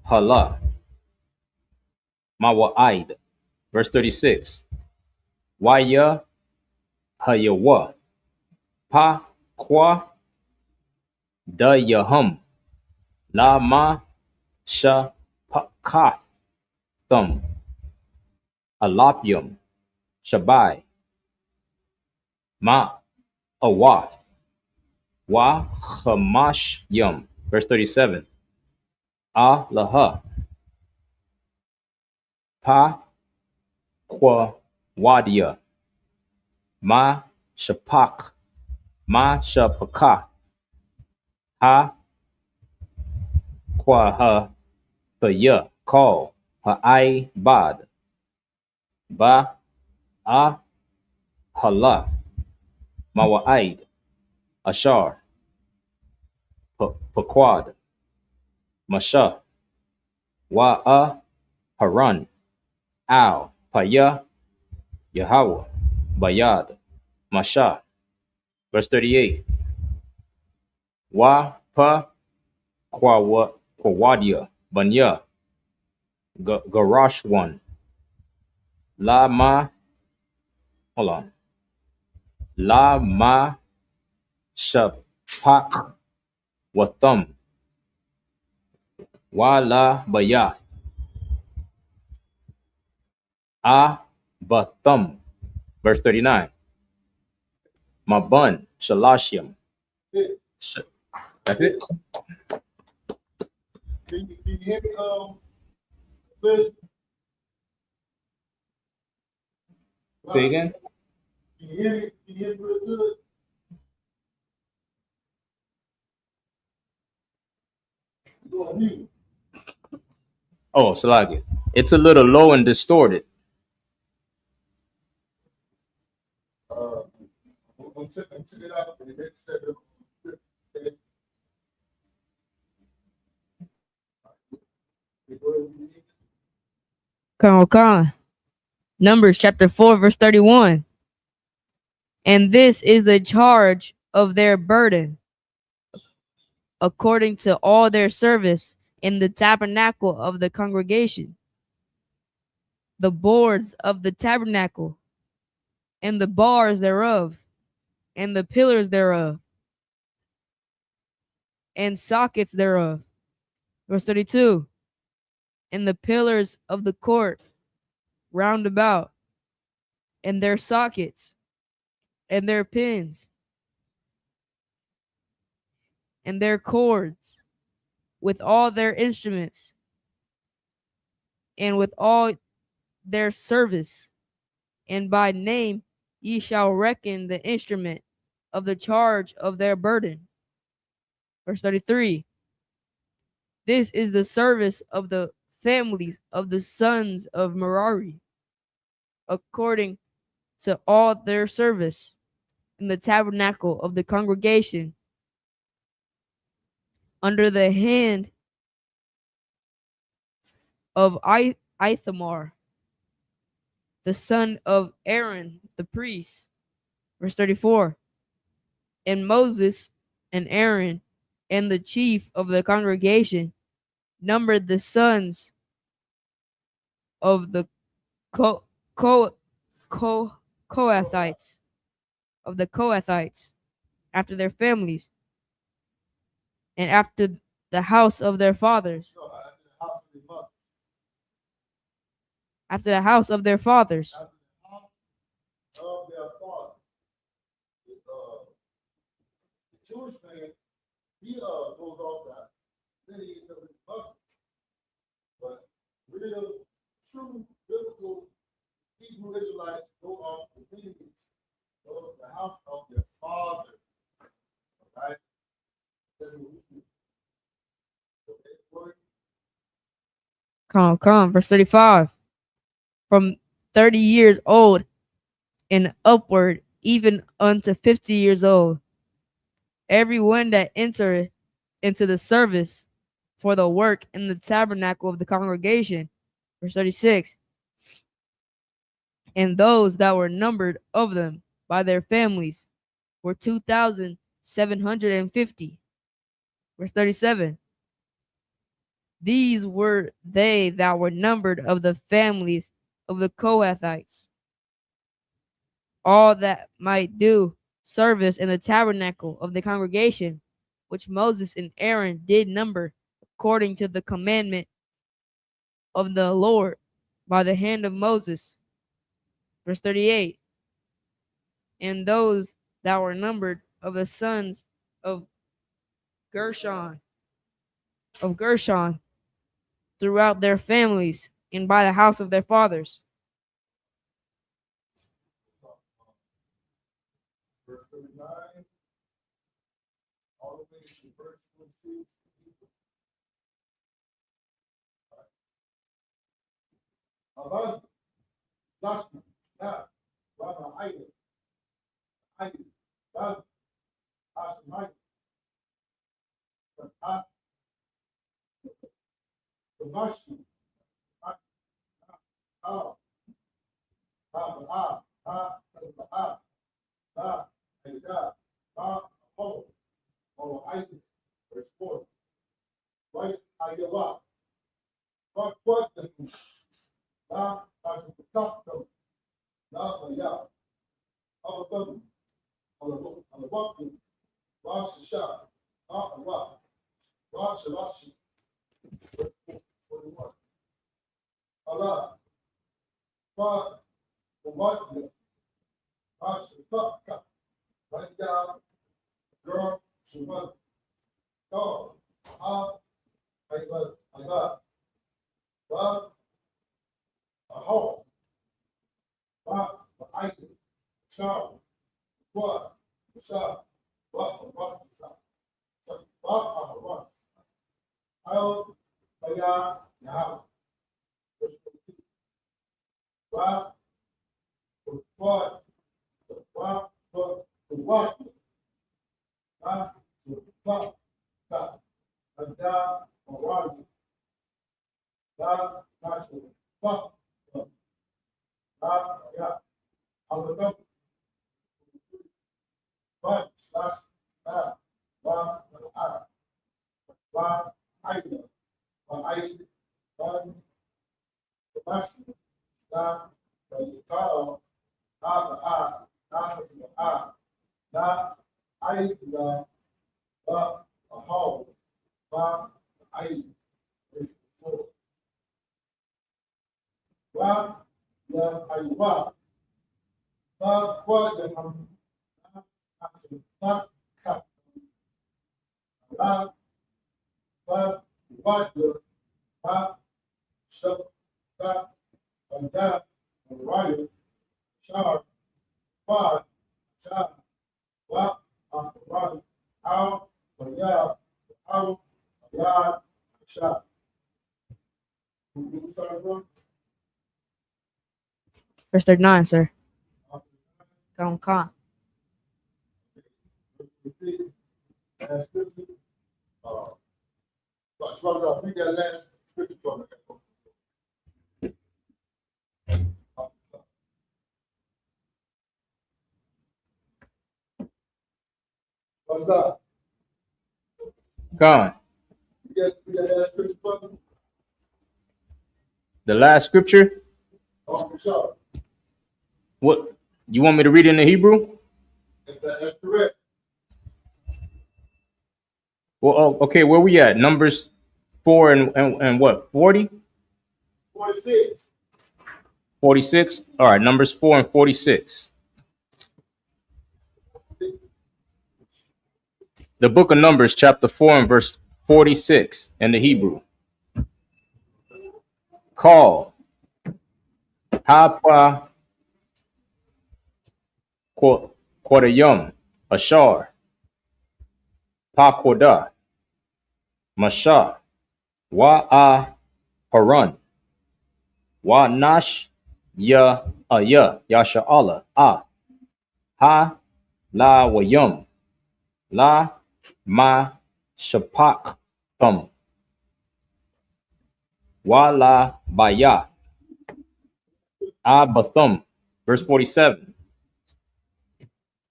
hala. Mawa'id. Verse 36. Waya hayawa. Pa kwa da yahum. La ma sha kath thumb. Alapium. Shabai. Ma awath. Wa chamash yum. Verse 37. A laha. Pa kwa wadia. Ma shapak. Ma shapaka. Ha kwa ha thaya. Call. Ha I bad. Ba a hala. Mawa'id. Ashar. Paquad. Masha. Wa a haran. Al. Paya. Yahweh. Bayad. Masha. Verse 38. Wa pa kwawadia. Banya. Garash one. La ma. Hold on. La ma shapak wathum. Wa la bayath. A bathum. Verse 39. Mabun. Shalashim. That's it. Can you hear me? Sid? Say again. Can you hear me? Can you hear me real good? Go on mute. Oh, Salagi. It's a little low and distorted. I'm checking it out for the next 7. Come. Numbers chapter 4, verse 31. And this is the charge of their burden, according to all their service in the tabernacle of the congregation, the boards of the tabernacle, and the bars thereof, and the pillars thereof, and sockets thereof. Verse 32. And the pillars of the court round about, and their sockets, and their pins, and their cords, with all their instruments, and with all their service. And by name ye shall reckon the instrument of the charge of their burden. Verse 33. This is the service of the families of the sons of Merari, according to all their service in the tabernacle of the congregation, under the hand of Ithamar, the son of Aaron the priest. Verse 34. And Moses and Aaron And the chief of the congregation numbered the sons of the Co- Co- Co- Kohathites of the Kohathites after their families and after the house of their fathers. So after the house of the mother, After the house of their fathers. after the house of their father. The Jewish man, he goes off that lineage of his mother. But real, true, biblical Hebrew Israelites go off the lineage of the house of their father. All right? That's what we do. Okay, Corey? Come. Verse 35. From 30 years old and upward, even unto 50 years old, every one that entereth into the service for the work in the tabernacle of the congregation. Verse 36. And those that were numbered of them by their families were 2,750. Verse 37. These were they that were numbered of the families of the Kohathites, all that might do service in the tabernacle of the congregation, which Moses and Aaron did number according to the commandment of the Lord by the hand of Moses. Verse 38. And those that were numbered of the sons of Gershon, throughout their families and by the house of their fathers. Verse 39, all the way to verse 26. Abad, Lashma, Na, Rama, Aida, Bad, Ashmai, Mashi, verse 4. Right, Ayawa, what the Na, Ashmai, Na, Maya, Abadam, Alabaki, Rasha, Awa, Rasha, verse 41. Allah, Fa, Umatya, Ashika, right down, girl, Shuman, Dog, Ayla, Ba, Aho, Ba, Aida, Shah, Wa, Shah, Wa, Sa, Ba, Ahwa, Al, Baya, Yahab, verse 42. Ba, Wa, Wa, Wa, Ba, Ba, Ba, Ada, Awadi, Da, Nasu, Ba, Da, Ya, Alabama, Ba, Slash, Da, Ba, Ba, Ba, Aida, Ba, Aida, Ba, Bashi, Da, Ba, Yukao, Da, Ba, Da, Ba, Da, Aida, Ba, Aho, Ba, Aida, Ba, Ya, Aywa, Ba, Kwa, Ya, Ba, Ka, Ba, Ba, Wa, Ya, Ba, Shab, Da, Banda, Raya, Shar, Ba, Sha, Wa, Raya, Al, Ya, Al, Ya, Sha. Who started from? Verse 39, sir. Come. Last scripture. But so read that last scripture for me. What's that? Gone. We got that scripture for me? The last scripture. Oh, for sure. What you want me to read in the Hebrew? That's correct. Well, oh, okay. Where we at? Numbers 4 and what? 40? 46. 46? All right. Numbers 4 and 46. The book of Numbers, chapter 4 and verse 46 in the Hebrew. Call. Hapa Quadayum. Ashar. Pakoda. Masha. Wa'a Haran. Wa Nash. Ya Aya. Yasha Allah. Ha La Wayum. La Ma Shapak Thum. Wala Baya. Abathum. Verse 47.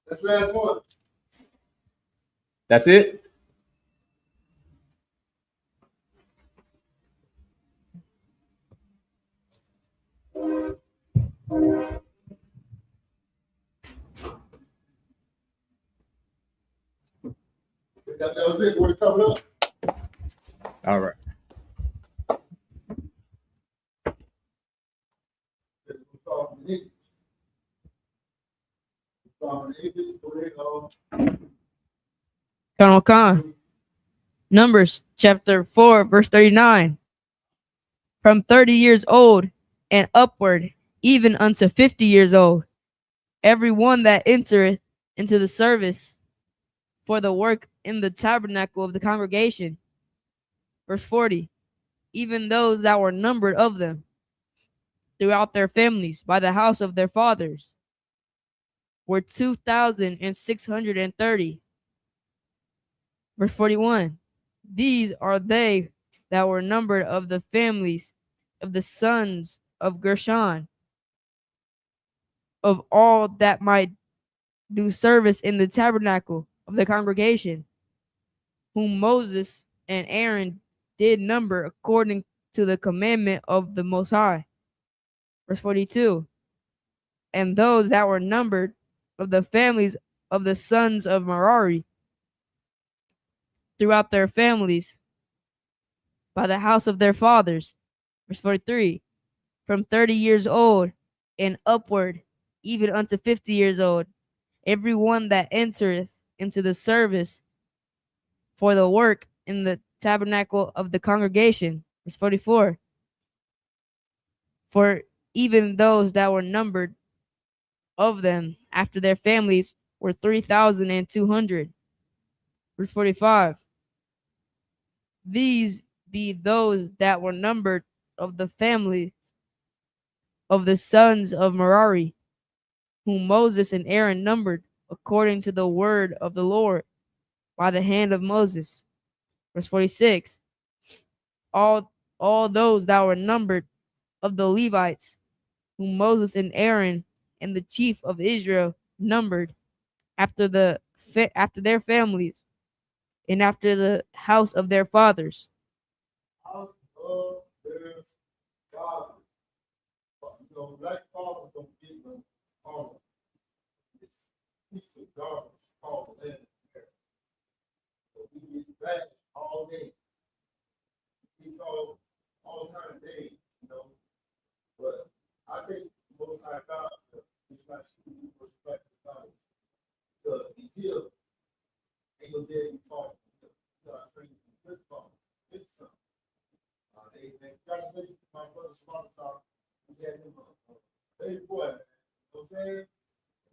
That's the last one. That's it? That was it. We're coming up. All right. Colonel Khan. Numbers chapter 4, verse 39. From 30 years old and upward, even unto 50 years old, every one that entereth into the service for the work in the tabernacle of the congregation. Verse 40. Even those that were numbered of them throughout their families by the house of their fathers were 2,630. Verse 41. These are they that were numbered of the families of the sons of Gershon, of all that might do service in the tabernacle of the congregation, whom Moses and Aaron did number according to the commandment of the Most High. Verse 42. And those that were numbered of the families of the sons of Merari throughout their families by the house of their fathers. Verse 43. From 30 years old and upward, even unto 50 years old, every one that entereth into the service for the work in the tabernacle of the congregation. Verse 44. For even those that were numbered of them after their families were 3,200. Verse 45. These be those that were numbered of the families of the sons of Merari, whom Moses and Aaron numbered according to the word of the Lord by the hand of Moses. Verse 46. All those that were numbered of the Levites, whom Moses and Aaron and the chief of Israel numbered after their families and after the house of their fathers. House of their father. You know, black fathers don't give them all. It's piece of garbage called land. So we get back all day. We call all kind of days, you know. But I think most high God is not speaking for respect to God. Because he healed, ain't no dead in fault. God trained him good father, good son. Amen. Congratulations to my brother Shabbat. We had him a baby boy, man. You know what I'm saying?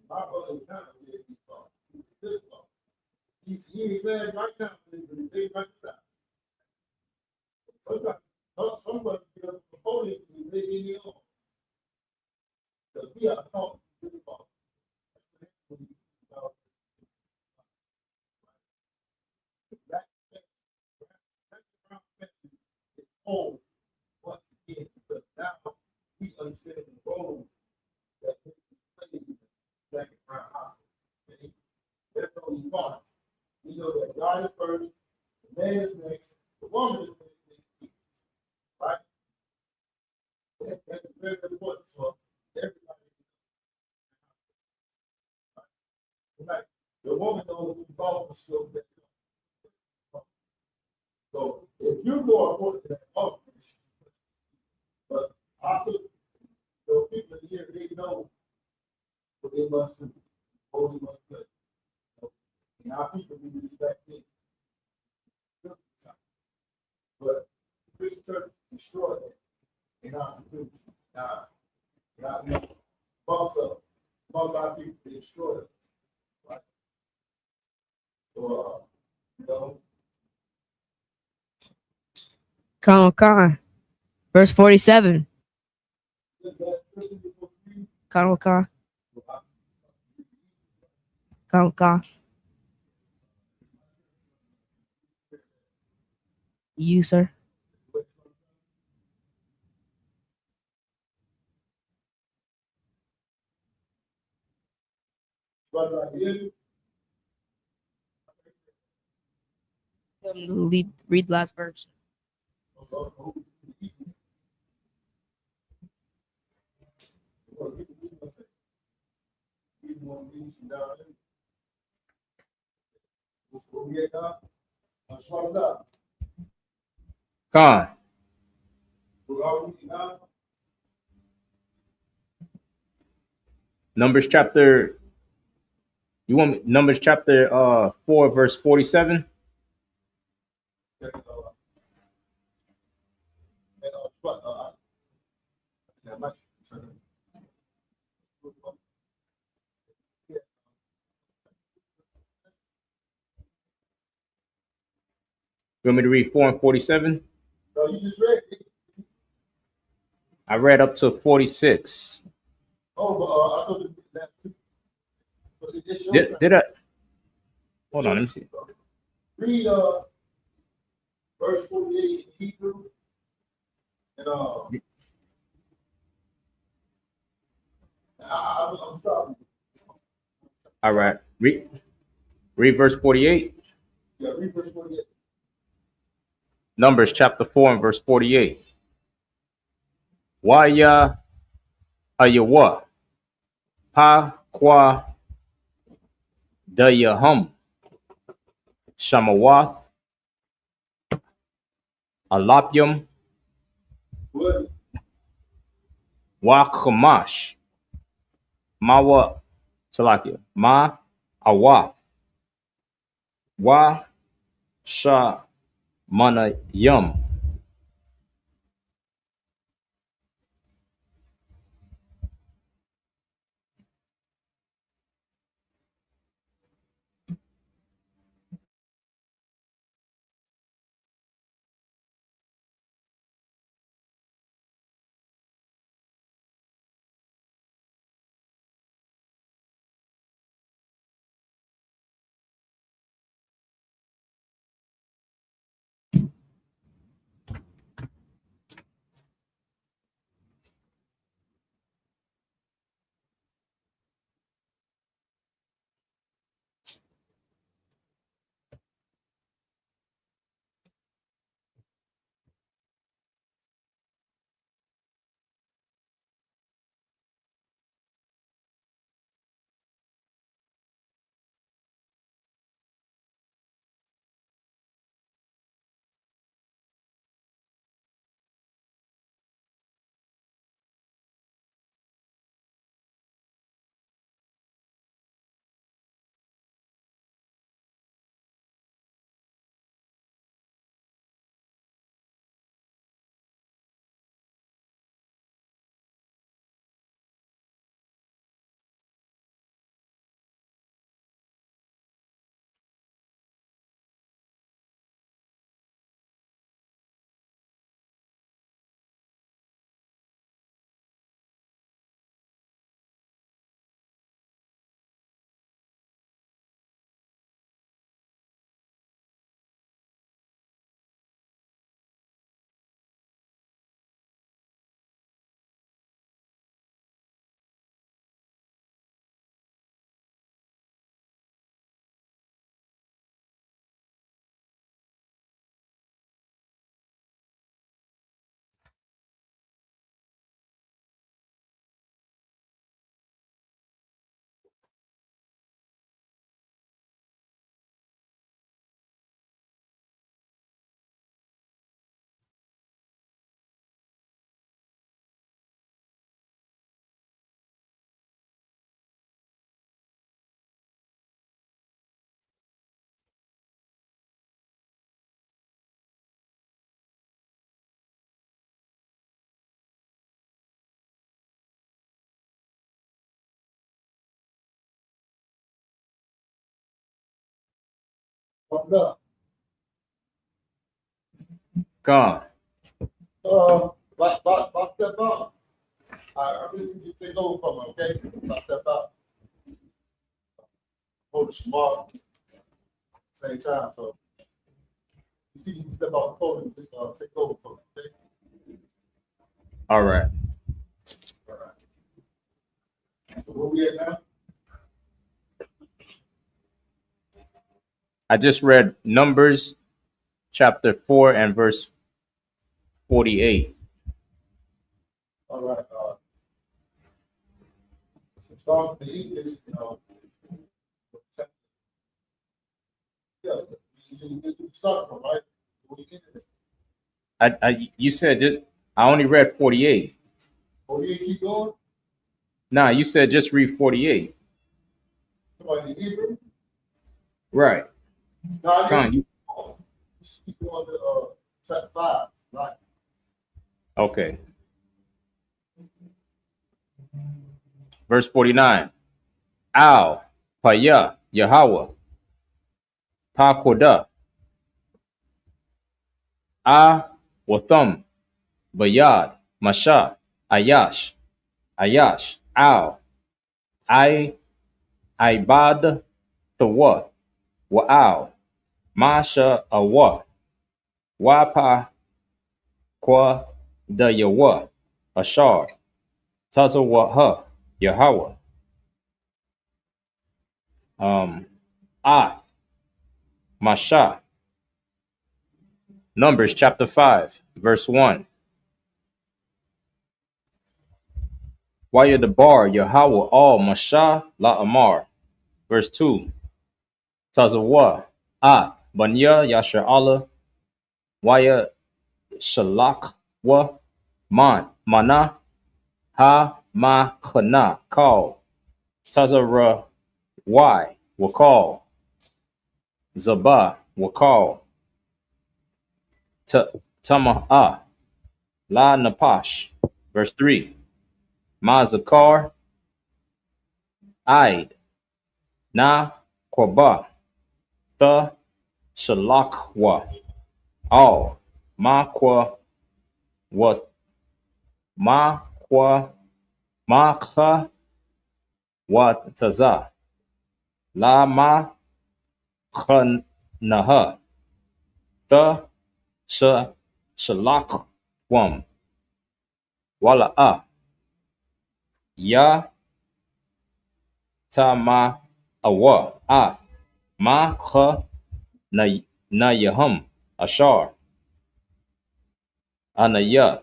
My brother is not a dead in fault. He's a good father. He ain't glad right now, but he's big right side. Sometimes, somebody before they live in your own. Because we are taught to do father. Home once again, because now we understand the role that he played in the second round hospital. There's no part. We know that God is first, the man is know what they must do, what they must play. And our people need to respect things. But the Christian church destroyed that in our community. Now, amongst our people, they destroyed it. Right? So, you know, Khan. Verse 47. Khan. You, sir. brother, I hear you. Read the last verse. Con. Numbers chapter. You want me, Numbers chapter 4 verse 47? You want me to read 4 and 47? No, you just read it. I read up to 46. Oh, but I thought that. Did I? Hold on, let me see. Read verse 48 in Hebrew. And I'm sorry. All right. Read verse 48. Yeah, read verse 48. Numbers chapter 4 and verse 48. Waya ayawa pa kwa dayahum shamawath alapyum What? wa khamash mawa salakia ma awath wa sha mana yum. I'm done. God. By step out. I really need to take over from him, okay? By step out. Hold the smart same time. So you see, you can step out the podium, just take over from him, okay? All right. All right. So where we at now? I just read Numbers chapter 4 and verse 48. All right. So start with the English, yeah, you start from, right? Where you get it? You said it, I only read 48. Oh, you keep going? Nah, you said just read 48. Somebody in Hebrew? Right. No, I Con, didn't. You keep going to chapter 5, right? okay. Verse 49. Al, Paya, Yahweh, Pakoda, A, Watham, Bayad, Masha, Ayash, Al, Ibad, Thawa, Wa'al, Masha, Awa, Wapa, Kwa, Da Yawa, Ashar, Tazawaha, Yahweh, Ath, Masha. Numbers chapter 5, verse 1. Waya the bar, Yahweh, all Masha, La Amar. Verse 2. Tazawa, Ath, Banya, Yasher Allah, Waya Shalak, Wa, Mana, Ha, Ma, Khana, Call, Tazara, Y, Wakal, Zabah, Wakal, Tamah, La Napash. Verse 3. Mazakar, Aid, Na, Korba, Tha, Shalakwa, All, Makwa, What, Makwa, Makha, Wat Taza, La Ma, Khanaha, Tha, Shalakwam, Wala'a, Ya, Tama, Awa, Ath, Ma, Kha, Nayahum, Ashar, Anaya,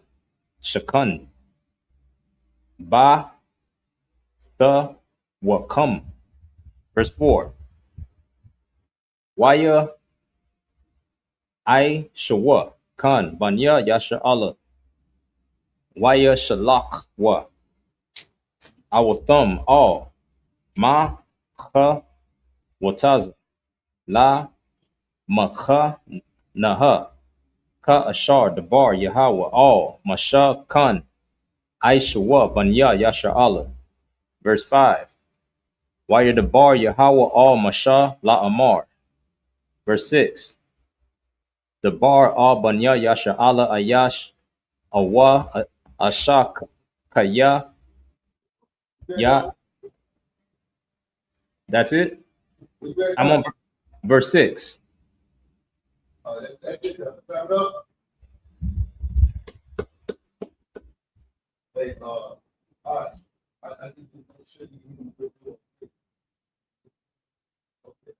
Shakan, Ba, Tha, Wakam. Verse 4. Waya, I, Shawa, Khan, Banya, Yasha Allah, Waya, Shalak, Wa, our thumb, all, Ma, Kha, Wataza, La, Makha, Naha, Ka, Ashar, the bar, Yahweh, all, Masha, Khan, I, Shawa, Banya, Yasha Allah. Verse 5. Waya, the bar, Yahweh, all, Masha, La Amar. Verse 6. The bar, all, Banya, Yasha Allah, Ayash, Awa, Ashak, Kaya, Ya. That's it. We ready I'm now? on verse 6. That's it. Wrap it up. Hey, all right. I think we should even do it. Okay.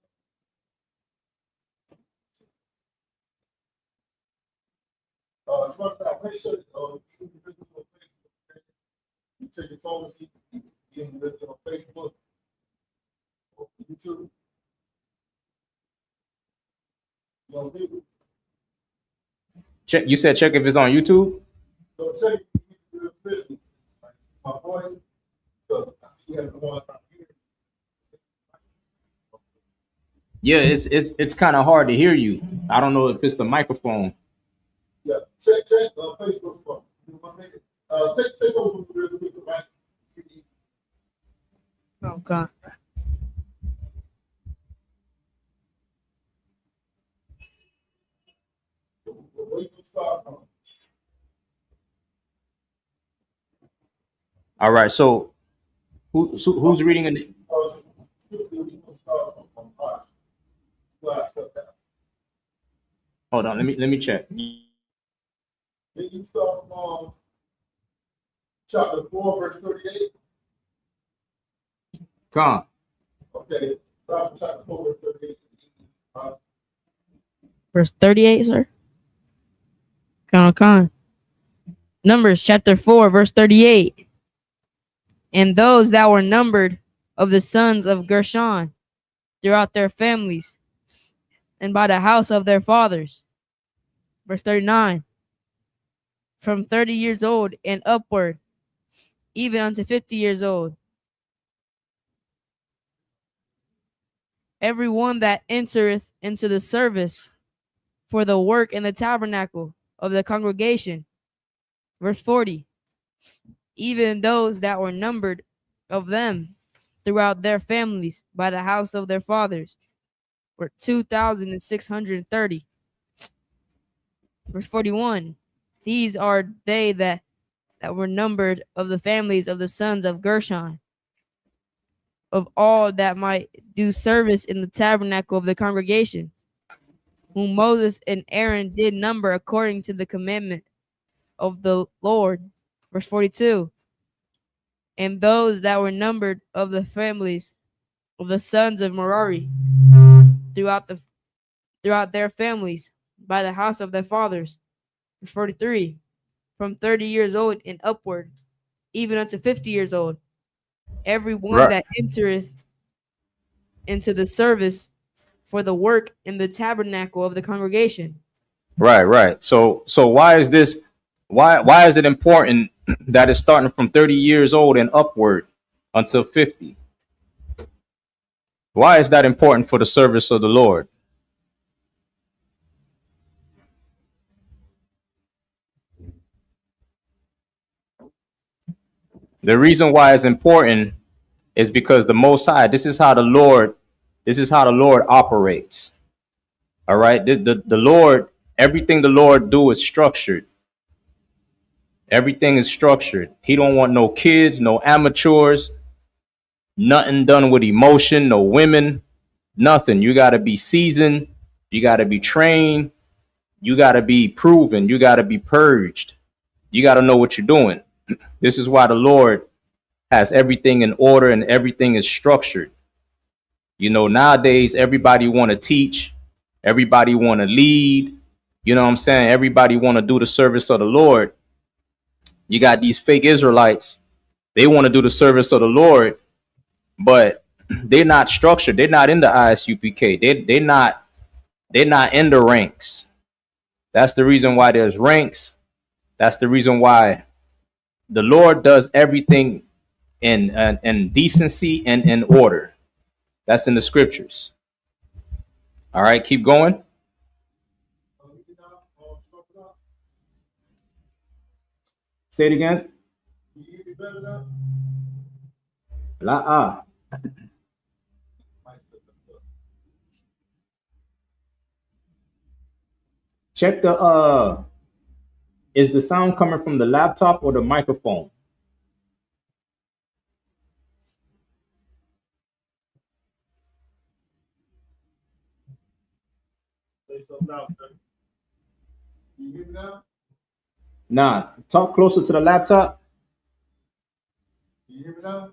It's one time. Make sure you can do it on Facebook. Okay? You take your phone and see you can do it on Facebook or YouTube. You know, people. Check. You said check if it's on YouTube. So check you can do it on Facebook. Like my voice. So I see you have one time here. Yeah, it's kind of hard to hear you. I don't know if it's the microphone. Yeah, check Facebook for me. You want to make it? Take over from the real quick, right? Oh God. All right. So who's reading in the, hold on, let me check. Then you start from chapter 4, verse 38. Come on. Okay, start from chapter 4, verse 38. Verse 38, sir. Con. Numbers chapter 4, verse 38. And those that were numbered of the sons of Gershon throughout their families and by the house of their fathers. Verse 39. From 30 years old and upward, even unto 50 years old. Every one that entereth into the service for the work in the tabernacle of the congregation. Verse 40. Even those that were numbered of them throughout their families by the house of their fathers were 2,630. Verse 41. These are they that were numbered of the families of the sons of Gershon, of all that might do service in the tabernacle of the congregation, whom Moses and Aaron did number according to the commandment of the Lord. Verse 42. And those that were numbered of the families of the sons of Merari throughout their families by the house of their fathers. Verse 43. From 30 years old and upward, even unto 50 years old, every one Right. that entereth into the service for the work in the tabernacle of the congregation. Right. So why is this? Why is it important that it's starting from 30 years old and upward until 50? Why is that important for the service of the Lord? The reason why it's important is because the Most High, this is how the Lord operates. All right. The Lord, everything the Lord do is structured. Everything is structured. He don't want no kids, no amateurs, nothing done with emotion, no women, nothing. You got to be seasoned. You got to be trained. You got to be proven. You got to be purged. You got to know what you're doing. This is why the Lord has everything in order and everything is structured. You know, nowadays, everybody want to teach. Everybody want to lead. You know what I'm saying? Everybody want to do the service of the Lord. You got these fake Israelites. They want to do the service of the Lord, but they're not structured. They're not in the ISUPK. They're not in the ranks. That's the reason why there's ranks. That's the reason why the Lord does everything in decency and in order. That's in the scriptures. All right, keep going. Say it again. La. Check the is the sound coming from the laptop or the microphone? Say something now, sir. You hear me now? Nah, talk closer to the laptop. You hear me now?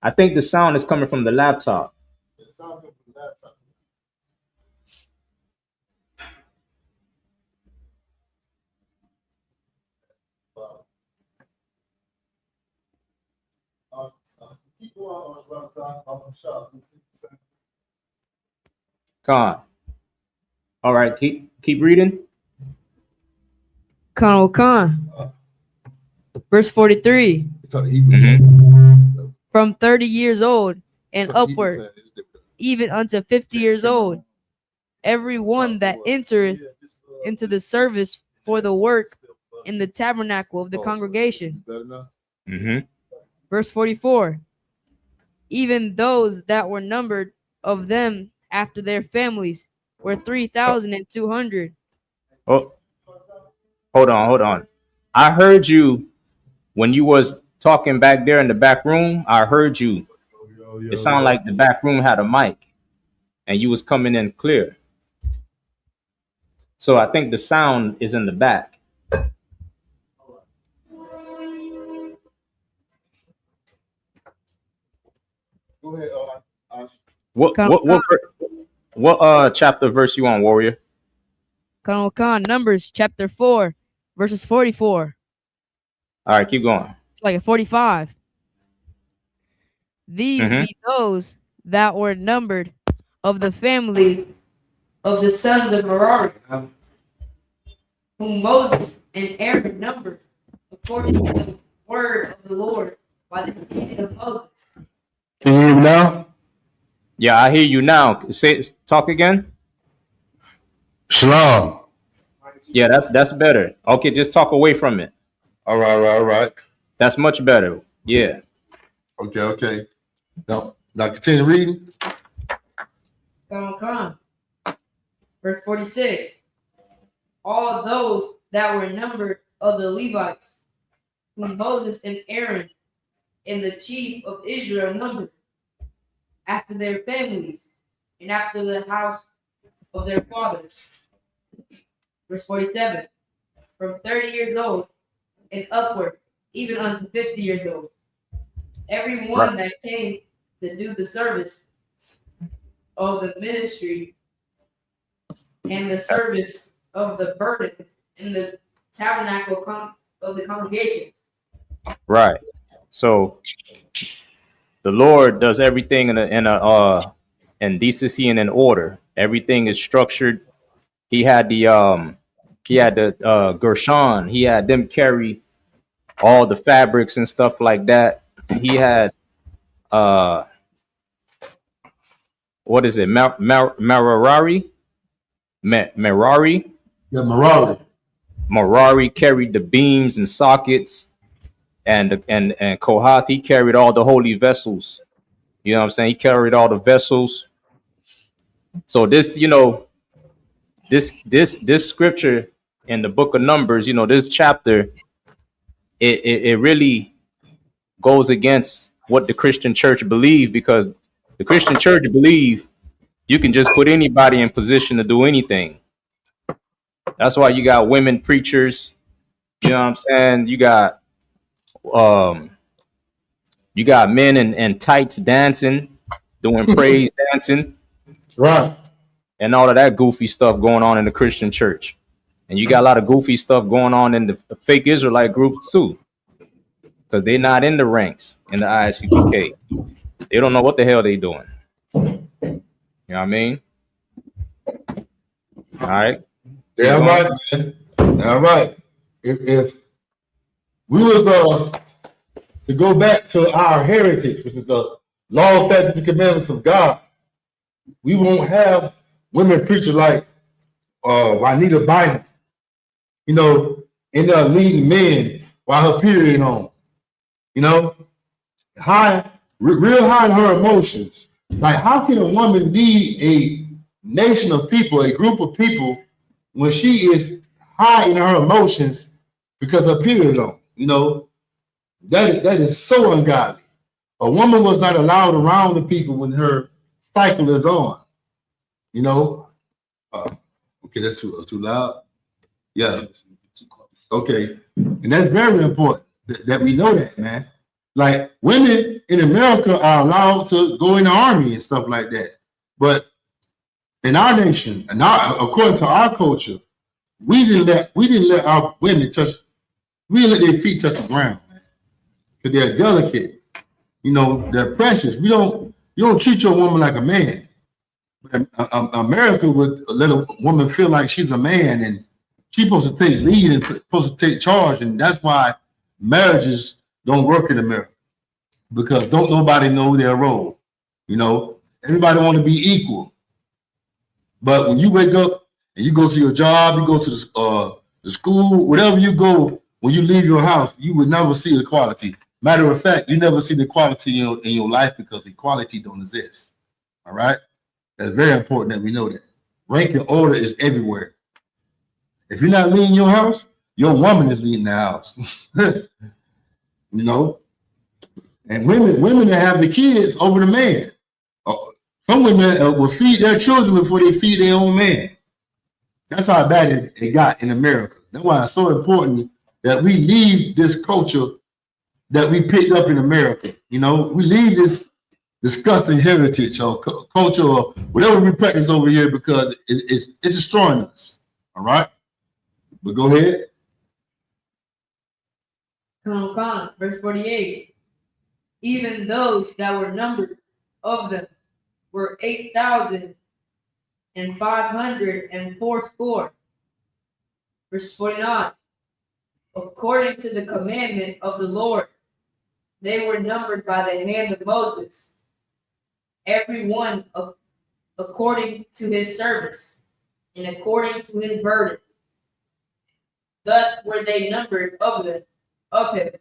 I think the sound is coming from the laptop. The sound comes from the laptop. Keep going on the right side. I'm shot. Come on. All right, keep reading. Khan. Verse 43. From 30 years old and upward, even unto 50 years old, every one that entereth into the service for the work in the tabernacle of the congregation. Verse 44. Even those that were numbered of them after their families were 3,200. Oh, hold on. I heard you when you was talking back there in the back room, I heard you. It sounded like the back room had a mic and you was coming in clear. So I think the sound is in the back. Go ahead. What chapter verse you on, Warrior? Numbers chapter 4, verses 44. All right, keep going. It's like a 45. These be those that were numbered of the families of the sons of Merari, whom Moses and Aaron numbered according to the word of the Lord by the hand of Moses. Can you hear me now? Yeah, I hear you now. Talk again. Shalom. Yeah, that's better. Okay, just talk away from it. All right. That's much better. Yeah. Okay. Now continue reading. Come on. Verse 46. All those that were numbered of the Levites, whom Moses and Aaron and the chief of Israel numbered, after their families and after the house of their fathers. Verse 47. From 30 years old and upward, even unto 50 years old. Every one that came to do the service of the ministry and the service of the burden in the tabernacle of the congregation. Right. So the Lord does everything in decency and in order. Everything is structured. He had the Gershon. He had them carry all the fabrics and stuff like that. He had what is it? Merari? Merari? Yeah, Merari. Merari carried the beams and sockets, and Kohath, he carried all the holy vessels. You know what I'm saying? He carried all the vessels. So this, this scripture in the book of Numbers, this chapter, it really goes against what the Christian church believe, because the Christian church believe you can just put anybody in position to do anything. That's why you got women preachers. You know what I'm saying? You got men in tights dancing, doing praise dancing. Right. And all of that goofy stuff going on in the Christian church. And you got a lot of goofy stuff going on in the fake Israelite groups too. Because they're not in the ranks in the ISUPK. They don't know what the hell they doing. You know what I mean? All right. Yeah, right. All right. If we was to go back to our heritage, which is the law, statutes, and commandments of God, we won't have women preachers like Juanita Bynum, in there leading men while her period on, real high in her emotions. Like, how can a woman lead a nation of people, a group of people, when she is high in her emotions because her period on? That is so ungodly. A woman was not allowed around the people when her cycle is on. Okay, that's too loud. Yeah. Okay, and that's very important that we know that, man. Like, women in America are allowed to go in the army and stuff like that, but in our nation, and according to our culture, we didn't let our women touch. We didn't let their feet touch the ground, man, because they're delicate. They're precious. You don't treat your woman like a man. But America would let a woman feel like she's a man and she's supposed to take lead and supposed to take charge, and that's why marriages don't work in America, because don't nobody know their role. Everybody want to be equal, but when you wake up and you go to your job, you go to the school, wherever you go, when you leave your house, you would never see equality. Matter of fact, you never see the equality in your life because equality don't exist. All right, that's very important that we know that. Rank and order is everywhere. If you're not leading your house, your woman is leading the house. And women that have the kids over the man. Some women will feed their children before they feed their own man. That's how bad it got in America. That's why it's so important that we leave this culture that we picked up in America. You know, we leave this disgusting heritage or culture or whatever we practice over here because it's destroying us. All right? But go ahead. Verse 48. Even those that were numbered of them were 8,580. Verse 49. According to the commandment of the Lord, they were numbered by the hand of Moses, every one according to his service and according to his burden. Thus were they numbered of him,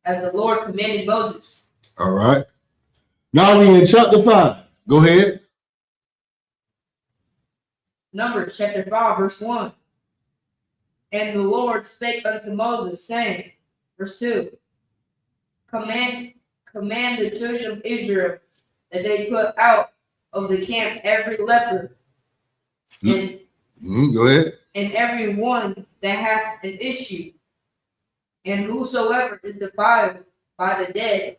as the Lord commanded Moses. All right. Now we in chapter 5. Go ahead. Numbers chapter 5, verse 1. And the Lord spake unto Moses, saying, verse 2, Command the children of Israel that they put out of the camp every leper, and go ahead. And every one that hath an issue, and whosoever is defiled by the dead.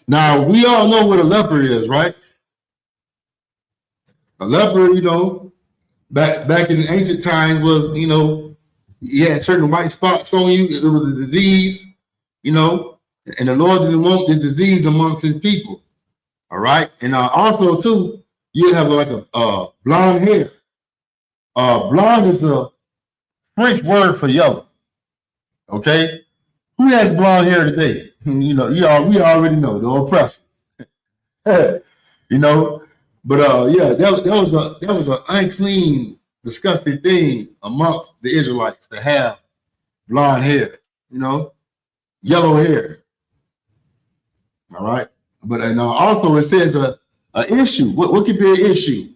Now we all know what a leper is, right? A leper, you know, back in ancient times was, you know, you had certain white spots on you. It was a disease, you know, and the Lord didn't want this disease amongst his people. All right. And also, too, you have like a blonde hair. Blonde is a French word for yellow. Okay. Who has blonde hair today? You know, we already know the oppressor. You know, but yeah, that was an unclean, disgusting thing amongst the Israelites to have blonde hair, you know, yellow hair. All right. But also it says a issue. What could be an issue?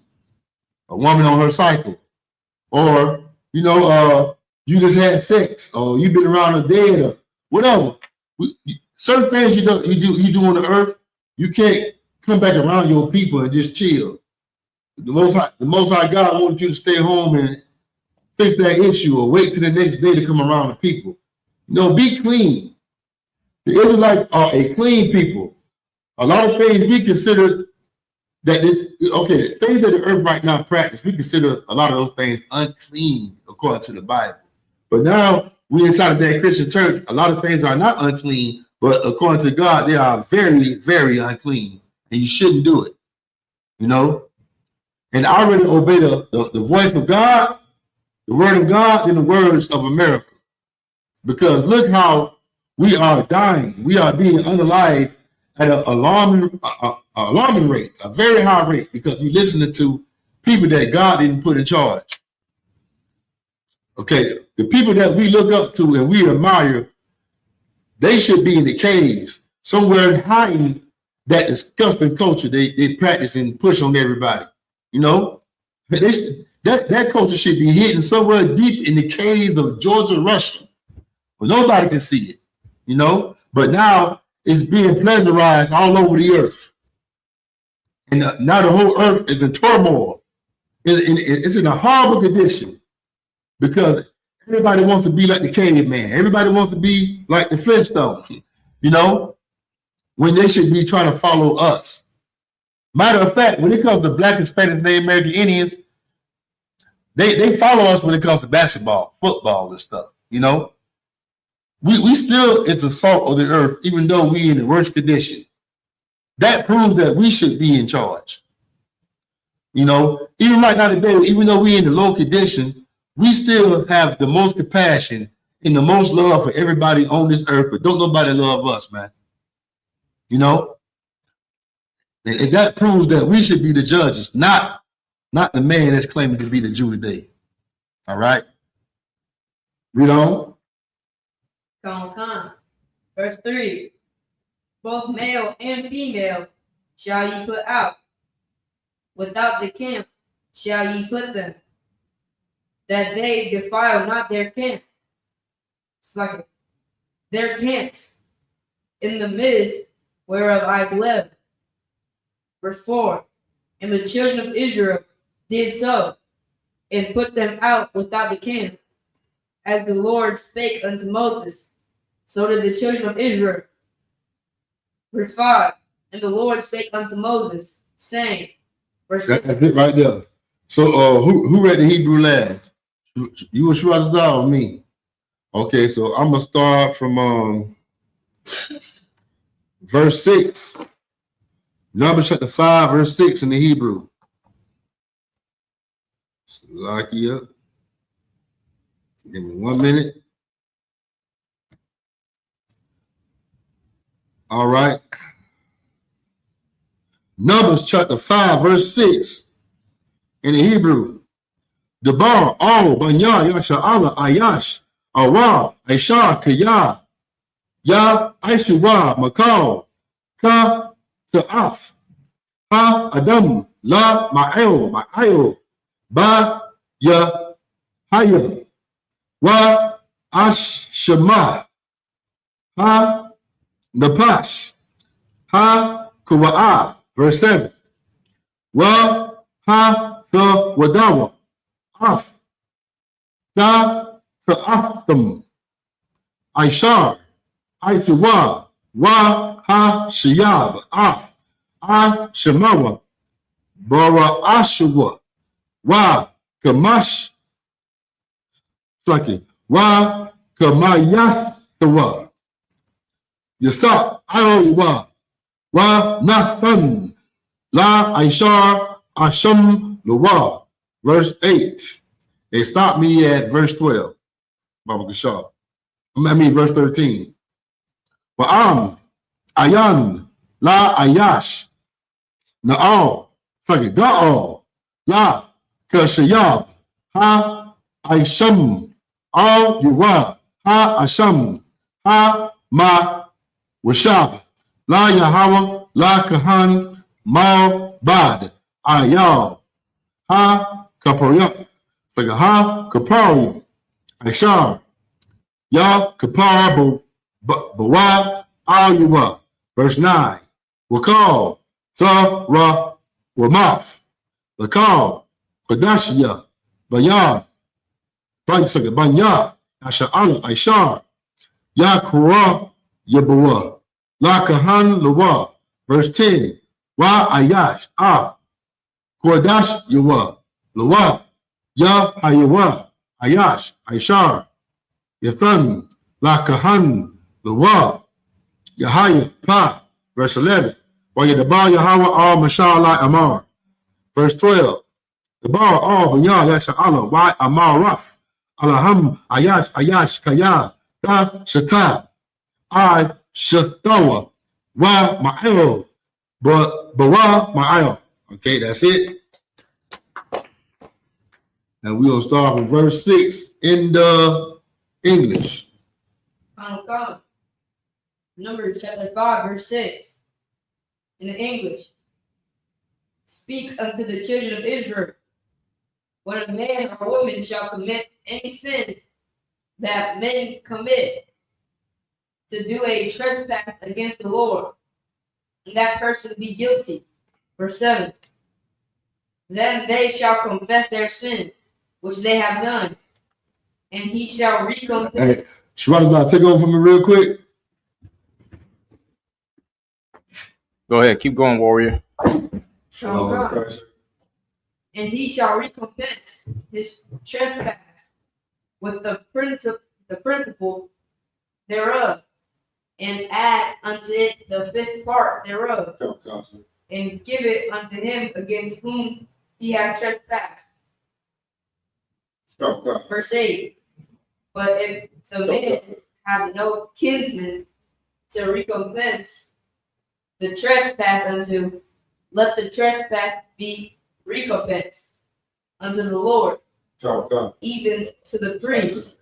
A woman on her cycle, or you know, you just had sex, or you've been around a dead, or whatever. Certain things you do on the earth, you can't come back around your people and just chill. The Most High God wanted you to stay home and fix that issue, or wait till the next day to come around the people. You know, be clean. The Israelites are a clean people. A lot of things we consider the things that the earth right now practice, we consider a lot of those things unclean according to the Bible. But now we inside of that Christian church, a lot of things are not unclean, but according to God, they are very, very unclean, and you shouldn't do it. You know, and I already obey the voice of God, the word of God, and the words of America, because look how we are dying. We are being unalived at an alarming rate, a very high rate, because we listen to people that God didn't put in charge. Okay, the people that we look up to and we admire, they should be in the caves, somewhere hiding that disgusting culture they practice and push on everybody. You know, that culture should be hidden somewhere deep in the caves of Georgia, Russia, where nobody can see it. You know, but now it's being pleasurized all over the earth. And now the whole earth is in turmoil. It's in a horrible condition because everybody wants to be like the caveman. Everybody wants to be like the Flintstones, you know, when they should be trying to follow us. Matter of fact, when it comes to Black, Hispanic, and Native American Indians, they follow us when it comes to basketball, football, and stuff, you know. We still, it's the salt of the earth, even though we in the worst condition. That proves that we should be in charge. You know, even right now today, even though we in the low condition, we still have the most compassion and the most love for everybody on this earth, but don't nobody love us, man. You know? And that proves that we should be the judges, not the man that's claiming to be the Jew today. All right? Read on. Come. Verse 3. Both male and female shall ye put out. Without the camp shall ye put them, that they defile not their camp. It's like their camps in the midst whereof I dwell. Verse 4. And the children of Israel did so, and put them out without the camp, as the Lord spake unto Moses. So did the children of Israel. Verse 5. And the Lord spake unto Moses, saying, verse 6. That's it right there. So who read the Hebrew last? You or Shua or me? Okay, so I'm gonna start from verse 6. Numbers chapter 5, verse 6 in the Hebrew. Lock you up. Give me 1 minute. All right. Numbers chapter 5, verse 6 in the Hebrew. Debar, all, Banya, Yasha, Allah, Ayash, Awa, Aisha, Kaya, Ya, Aishiwa, Makal, Ka, Ta'af, Ha, Adam, La, Ma'ayo, Ba, Ya, Haya, Wa, Ash, Shema, Ha, Napash, Ha, Kuwa'a, verse 7. Wa, Ha, Tha, Wadawa, Af, Da, Ta'aftam, Aishar, Aitiwa, Wa, Ha, Shiyab, Af, A, Shemawa, Bara, Ashawa, Wa, Kamash, Flaki, Wa, Kamayasawa, Yasa, Iowa, Wa, Nathan, La, Aishar, Asham, Lawa. Verse 8. They stopped me at verse 12. Baba Gashar. I mean, verse 13. Wa'am, Ayan, La Ayash, Na'al, Sagi, Ga'al, La Kashayab, Ha Aisham, Al Yuwa, Ha Asham, Ha Ma Washab, La Yahawa, La Kahan, Ma Bad, Ayal, Ha Kaparyak, Sagi, Ha Kaparium, Aishar, Ya Kapar Bawa Ayuwa. Verse 9. Wakal Sa Ra Wamaf. Lakal Kadashia Bayan Banya Asha'al Aishar Ya Kura Yabawa La Kahan Lawa. Verse 10. Wa Ayash Ah Kodash Yawa Lawa Ya Hayawa Ayash Aishar Yathan, La Kahan, Lawa, Yahaya, Pa, verse 11. Wa Yadaba Yahweh all Mashallah Amar. Verse 12. The bar all Banya Yasha Allah, Wa Amar Raf, Alaham, Ayash, Kaya, Da Shata, I Shatawa, Wa Ma'il, Bawa Ma'il. Okay, that's it. And we'll start from verse 6 in the English. Come. Numbers chapter 5, verse 6. In the English. Speak unto the children of Israel. When a man or woman shall commit any sin that men commit, to do a trespass against the Lord, and that person be guilty. Verse 7. Then they shall confess their sin, which they have done, and he shall recompense. Hey, Shwada, take over for me real quick. Go ahead, keep going, warrior. And he shall recompense his trespass with the principal thereof, and add unto it the fifth part thereof, and give it unto him against whom he hath trespassed. Verse 8. But if the man have no kinsman to recompense the trespass unto, let the trespass be recompensed unto the Lord, even to the priest,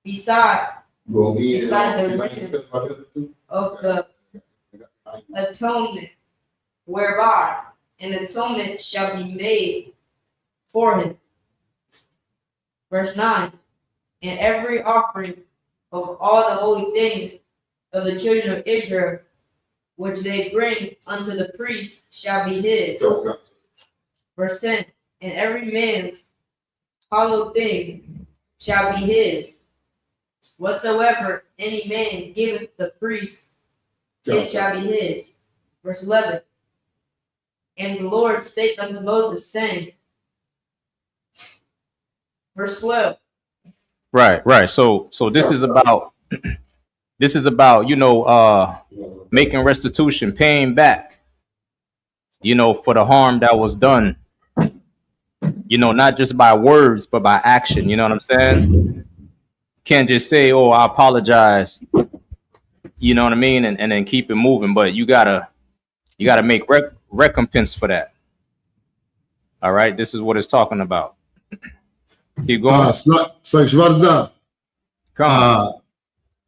beside the ram of the atonement, whereby an atonement shall be made for him. Verse 9. And every offering of all the holy things of the children of Israel, which they bring unto the priest shall be his. Verse 10. And every man's hollow thing shall be his. Whatsoever any man giveth the priest, it shall be his. Verse 11. And the Lord spake unto Moses, saying, verse 12. Right. So this is about making restitution, paying back, for the harm that was done. Not just by words but by action. You know what I'm saying? Can't just say, "Oh, I apologize." You know what I mean, and then keep it moving. But you gotta make recompense for that. All right, this is what it's talking about. Keep going. Come on.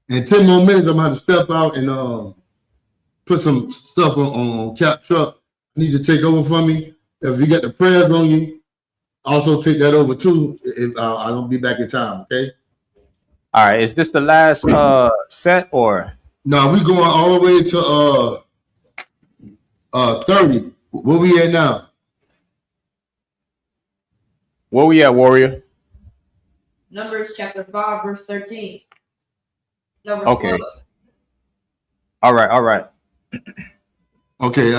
In 10 more minutes, I'm gonna have to step out and put some stuff on Cap Truck. I need to take over for me. If you got the prayers on you, also take that over too. If I don't be back in time, okay? All right, is this the last set or? No, we going all the way to 30. Where we at now? Where we at, Warrior? Numbers chapter 5, verse 13. No, verse Okay. 12. All right. Okay,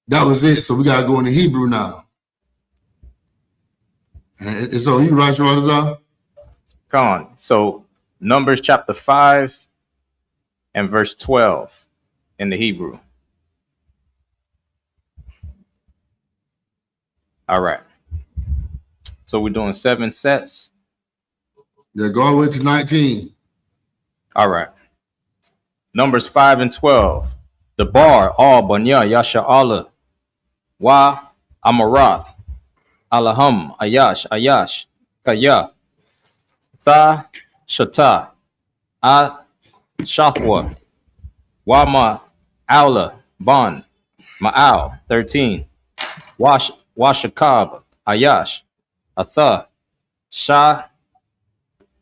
that was it. So we gotta go into Hebrew now. And it's on you, right, Sharazar? Come on. So Numbers chapter 5 and verse 12 in the Hebrew. All right. So we're doing 7 sets. Yeah, go all the way to 19. All right. Numbers 5 and 12. The bar, all banya, yasha Allah, wa amarath, alaham, ayash, kaya, tha, shata, a shathwa, wa ma, aula, ban, ma'al, 13. Washakab, ayash, atha, sha,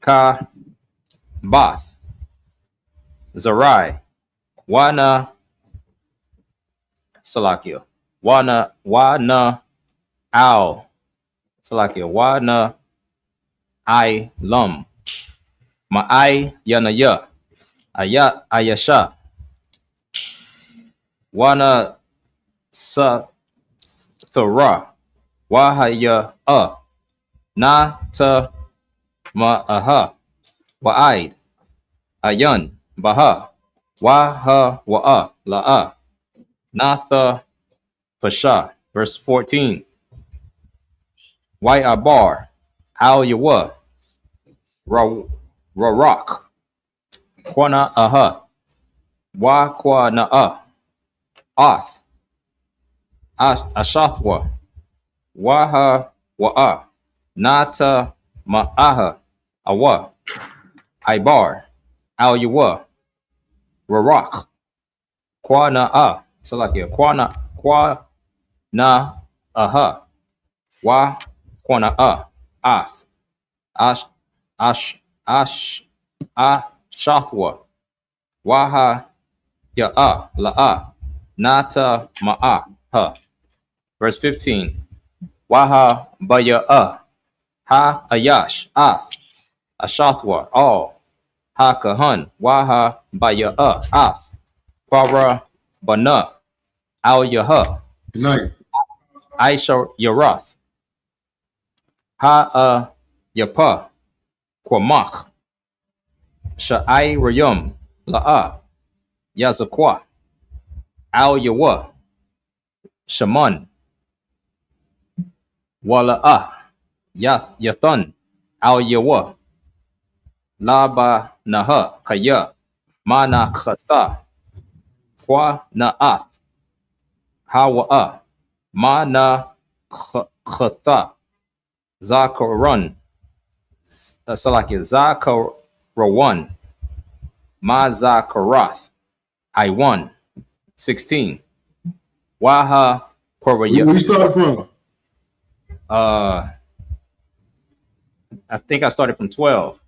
ka, bath, zarai, wana, salakia, wana, al, salakia, wana, I, lum, ma'ai, yanaya, ayasha, wana, sa, thara, wahaya, na, ta, ma'aha, wa'aid, ayan, baha, waha, wa'a, la'a, natha, pasha. Verse 14. Why abar, al yawa, rarak, kwana aha, wa kwa na'a, ath, ashathwa, waha wa'a, nata ma'aha, awa, ibar, al yawa, rarak, kwa na'a, salakia, kwa na aha, wa kwana ath, shathwa, waha ya'a, la'a, nata ma'a, ha. Verse 15. Waha baya'a, ha ayash, ath, ashathwa, all, ha kahan, waha baya'a, ath, kwara bana, al yaha, Good night. Aisha Yarath, Ha Yapa, Kwamak, Sha'ai Rayum, La'a, Yazakwa, Al Yawa, Shaman, Wala'a, Yathun, Al Yawa, Laba Naha, Kaya, Mana Khata, Kwa Na'ath, Hawa'a, Mana Khatha, Zakaran, Salakia, Zakarawan, Ma Zakarath, Iwan, 16. Waha Where you Koraya. start from? I think I started from 12.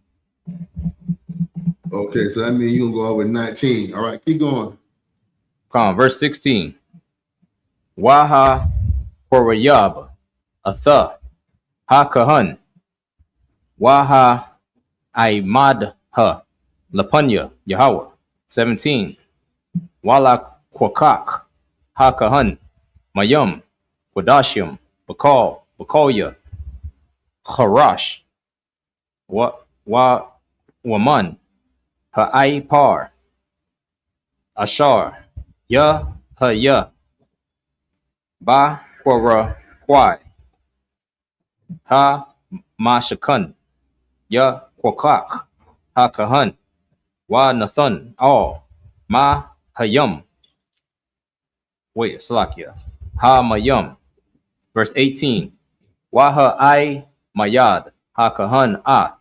Okay, so that means you're gonna go over 19. All right, keep going. Come on, verse 16. Waha Korayab, Atha, Ha Kahan, Waha Aimad Ha, Lapunya, Yahweh. 17. Wala Kwakak, Ha Kahan, Mayum, Wadashim, Bakal, Bakalya, Kharash, Waman, Ha'ai Par, Ashar, Ya, Ha, Ba, Quara, Quai, Ha, Mashakan, Ya, Quakak, Ha Kahan, Wa Nathan, All, Ma, Hayum. Wait, Salakia. Ha Mayum. Verse 18. Wa Ha'ai Mayad, Ha Kahan Ath,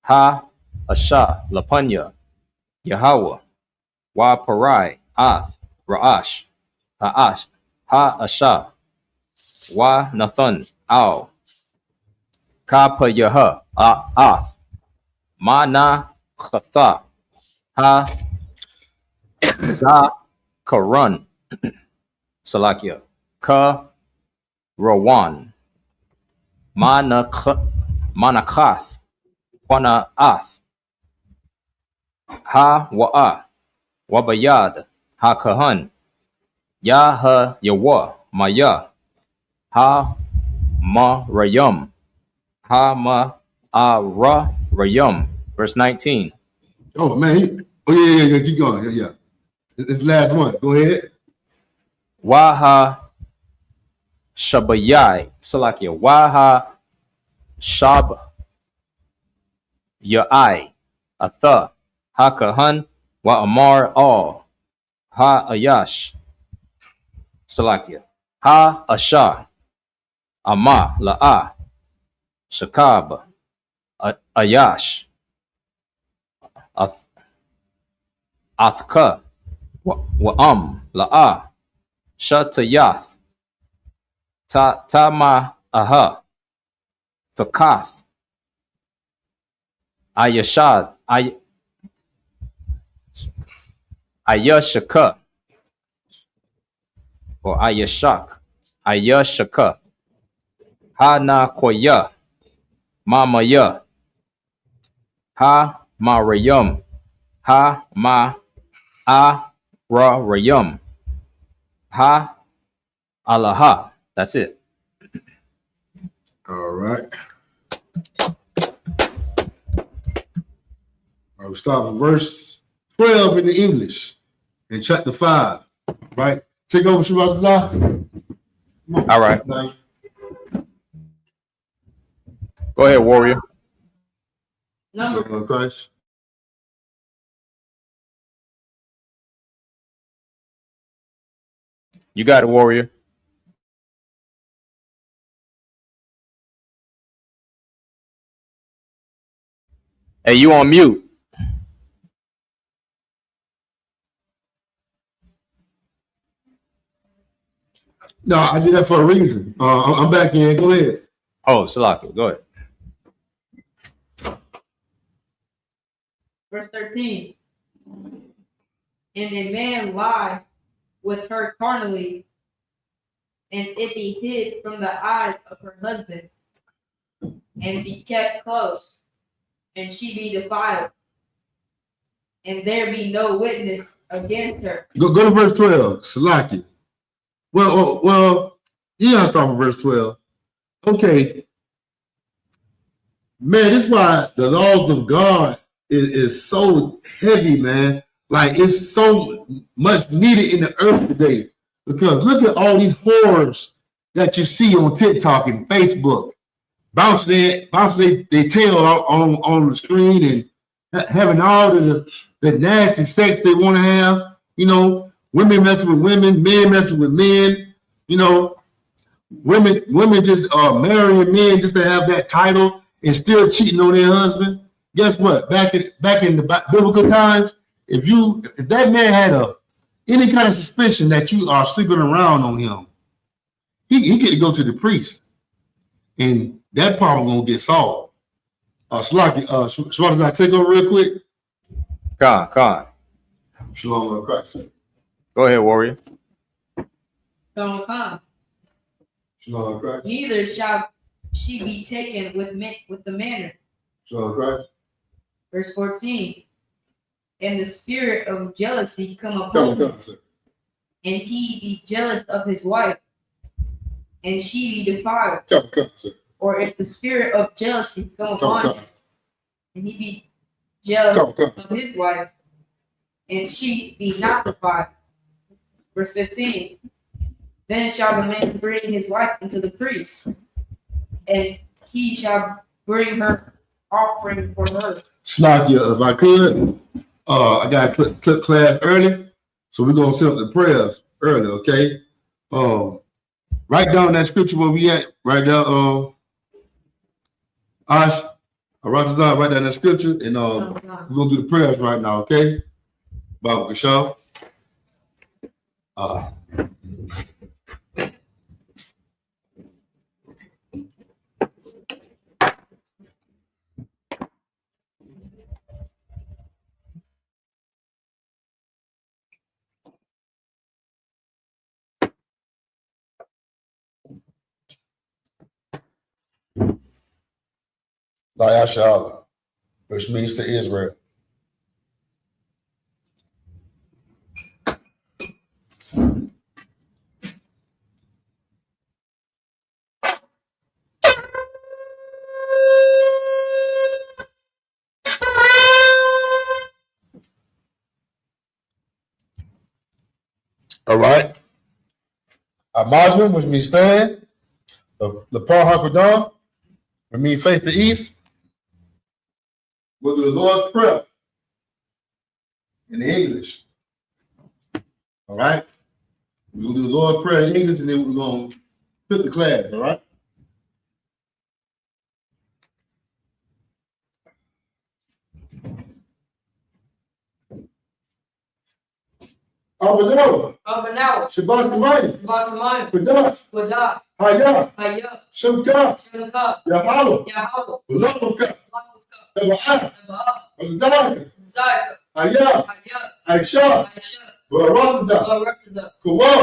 Ha Asha, Lapunya, Yahweh, Wa Parai, Ath, Ra'ash, Ha'ash, Ha Asha, Wa Nathan, Al, Ka Pa Yaha, Ath, Ma Na Chatha, Ha Za Karun, Salakia, Ka Rawan, Manakath, Wana Ath, Ha Wa'a, Wabayad, Ha Kahan, Ya Ha Yawa, Maya, Ha Ma Rayum, Ha Ma Ra Rayum. Verse 19. Oh man, yeah, keep going. Yeah. It's the last one. Go ahead. Waha Shabayai, Salakia, Waha Shab Ya'ai, Atha, Ha Kahan, Wa Amar All, Ha Ayash, Salakia, Ha Asha, Ama La'a, Shakab, Ayash, Athka, Wa'am, La'a, Shatayath, Tama Aha, Thakath, Ayashad, Ayashaka, or Ayashak, Ayashaka, Ha Na Koya, Mamaya, Ha Marayum, Ha Ma A Ra Rayum, Ha Alaha. That's it. All right. We start from verse 12 in the English in chapter 5. Right? Take over, Shabbat. All right. Go ahead, warrior. Number Christ. You got it, warrior. Hey, you on mute. No, I did that for a reason. I'm back in. Go ahead. Oh, Salaki, go ahead. verse 13. And a man lie with her carnally, and it be hid from the eyes of her husband, and be kept close, and she be defiled, and there be no witness against her. Go to verse 12. Salaki. Well, you gotta start from verse 12. Okay. Man, this is why the laws of God is so heavy, man. Like it's so much needed in the earth today. Because look at all these horrors that you see on TikTok and Facebook. Bouncing they tail on the screen and having all the nasty sex they want to have. You know, women messing with women, men messing with men. You know, women just marrying men just to have that title and still cheating on their husband. Guess what? Back in the biblical times, if that man had any kind of suspicion that you are sleeping around on him, he get to go to the priest, and that problem gonna get solved. Slaki, Shwada, I take over real quick? Con. Shalom, Christ. Go ahead, warrior. Don't come. Shalom, Christ. Neither shall she be taken with the manner. Shalom, Christ. Verse 14. And the spirit of jealousy come upon him, and he be jealous of his wife, and she be defiled. Or if the spirit of jealousy come upon him, and he be jealous of his wife, and she be not defiled. Verse 15. Then shall the man bring his wife into the priest, and he shall bring her offering for her. Slakia, if I could, I got to clip class early, so we're gonna set up the prayers early, okay? Write down that scripture where we at right now. Ash, Arazazah, write down that scripture, and we're gonna do the prayers right now, okay? Baba Kashal. Layasha, which means to Israel. All right. Amajman, which means stand. The Paul Hakadam, which means face the east. We'll do the Lord's Prayer in English. All right. We're going to do the Lord's Prayer in English, and then we're going to put the class, all right? Abanawa. Shabbat Shemayim. Kadash. Hayah. Shemka. Yahalo. Belovka. Taba'ah. Zaka. Hayah. Aisha. Barakazah. Kawah.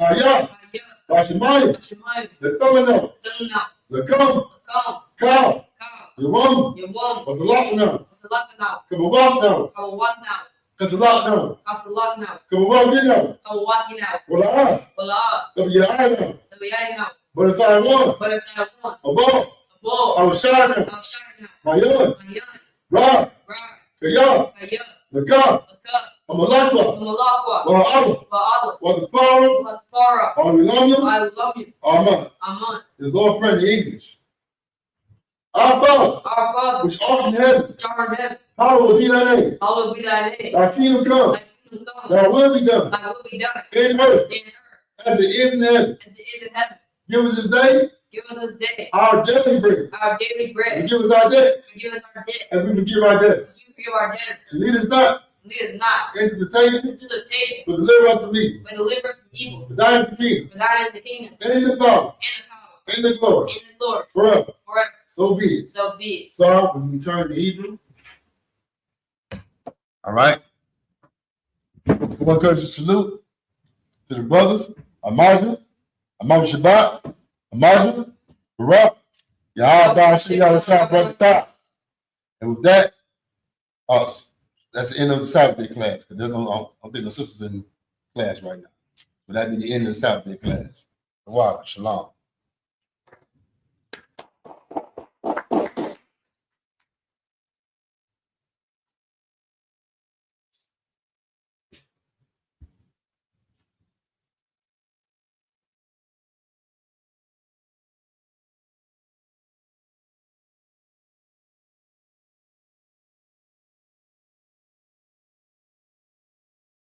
Hayah. Bashemayim. Letamana. Lekam. Ka. Yawam. Wasalakna. Kabawakna. Kasalakna. Kabawakina. Wala'ah. Tabi'ayna. Barasayamon. Abba. Awashana. Mayon. Ra. Kaya. Laka. Amalakwa. Wa'ala. Wadapara. Awilamyam. Aman. The Lord pray in English. Our Father, which art in heaven, hallowed be thy name. Thy kingdom come, thy will be done, in earth, as it is in heaven. Give us this day our daily bread. And give us our debts, as we forgive our debtors. And lead us not into temptation, but deliver us from evil. For thine is the kingdom, and the power, and the glory, forever. So be it. So when we turn to Hebrew. All right. One courteous salute to the brothers, Amazon Shabbat, Amazon, Barak, Yahweh, Shia, Brother Thah. And with that, that's the end of the Sabbath day class. Because I don't think the sisters in class right now. But that be the end of the Sabbath day class. Wow, shalom.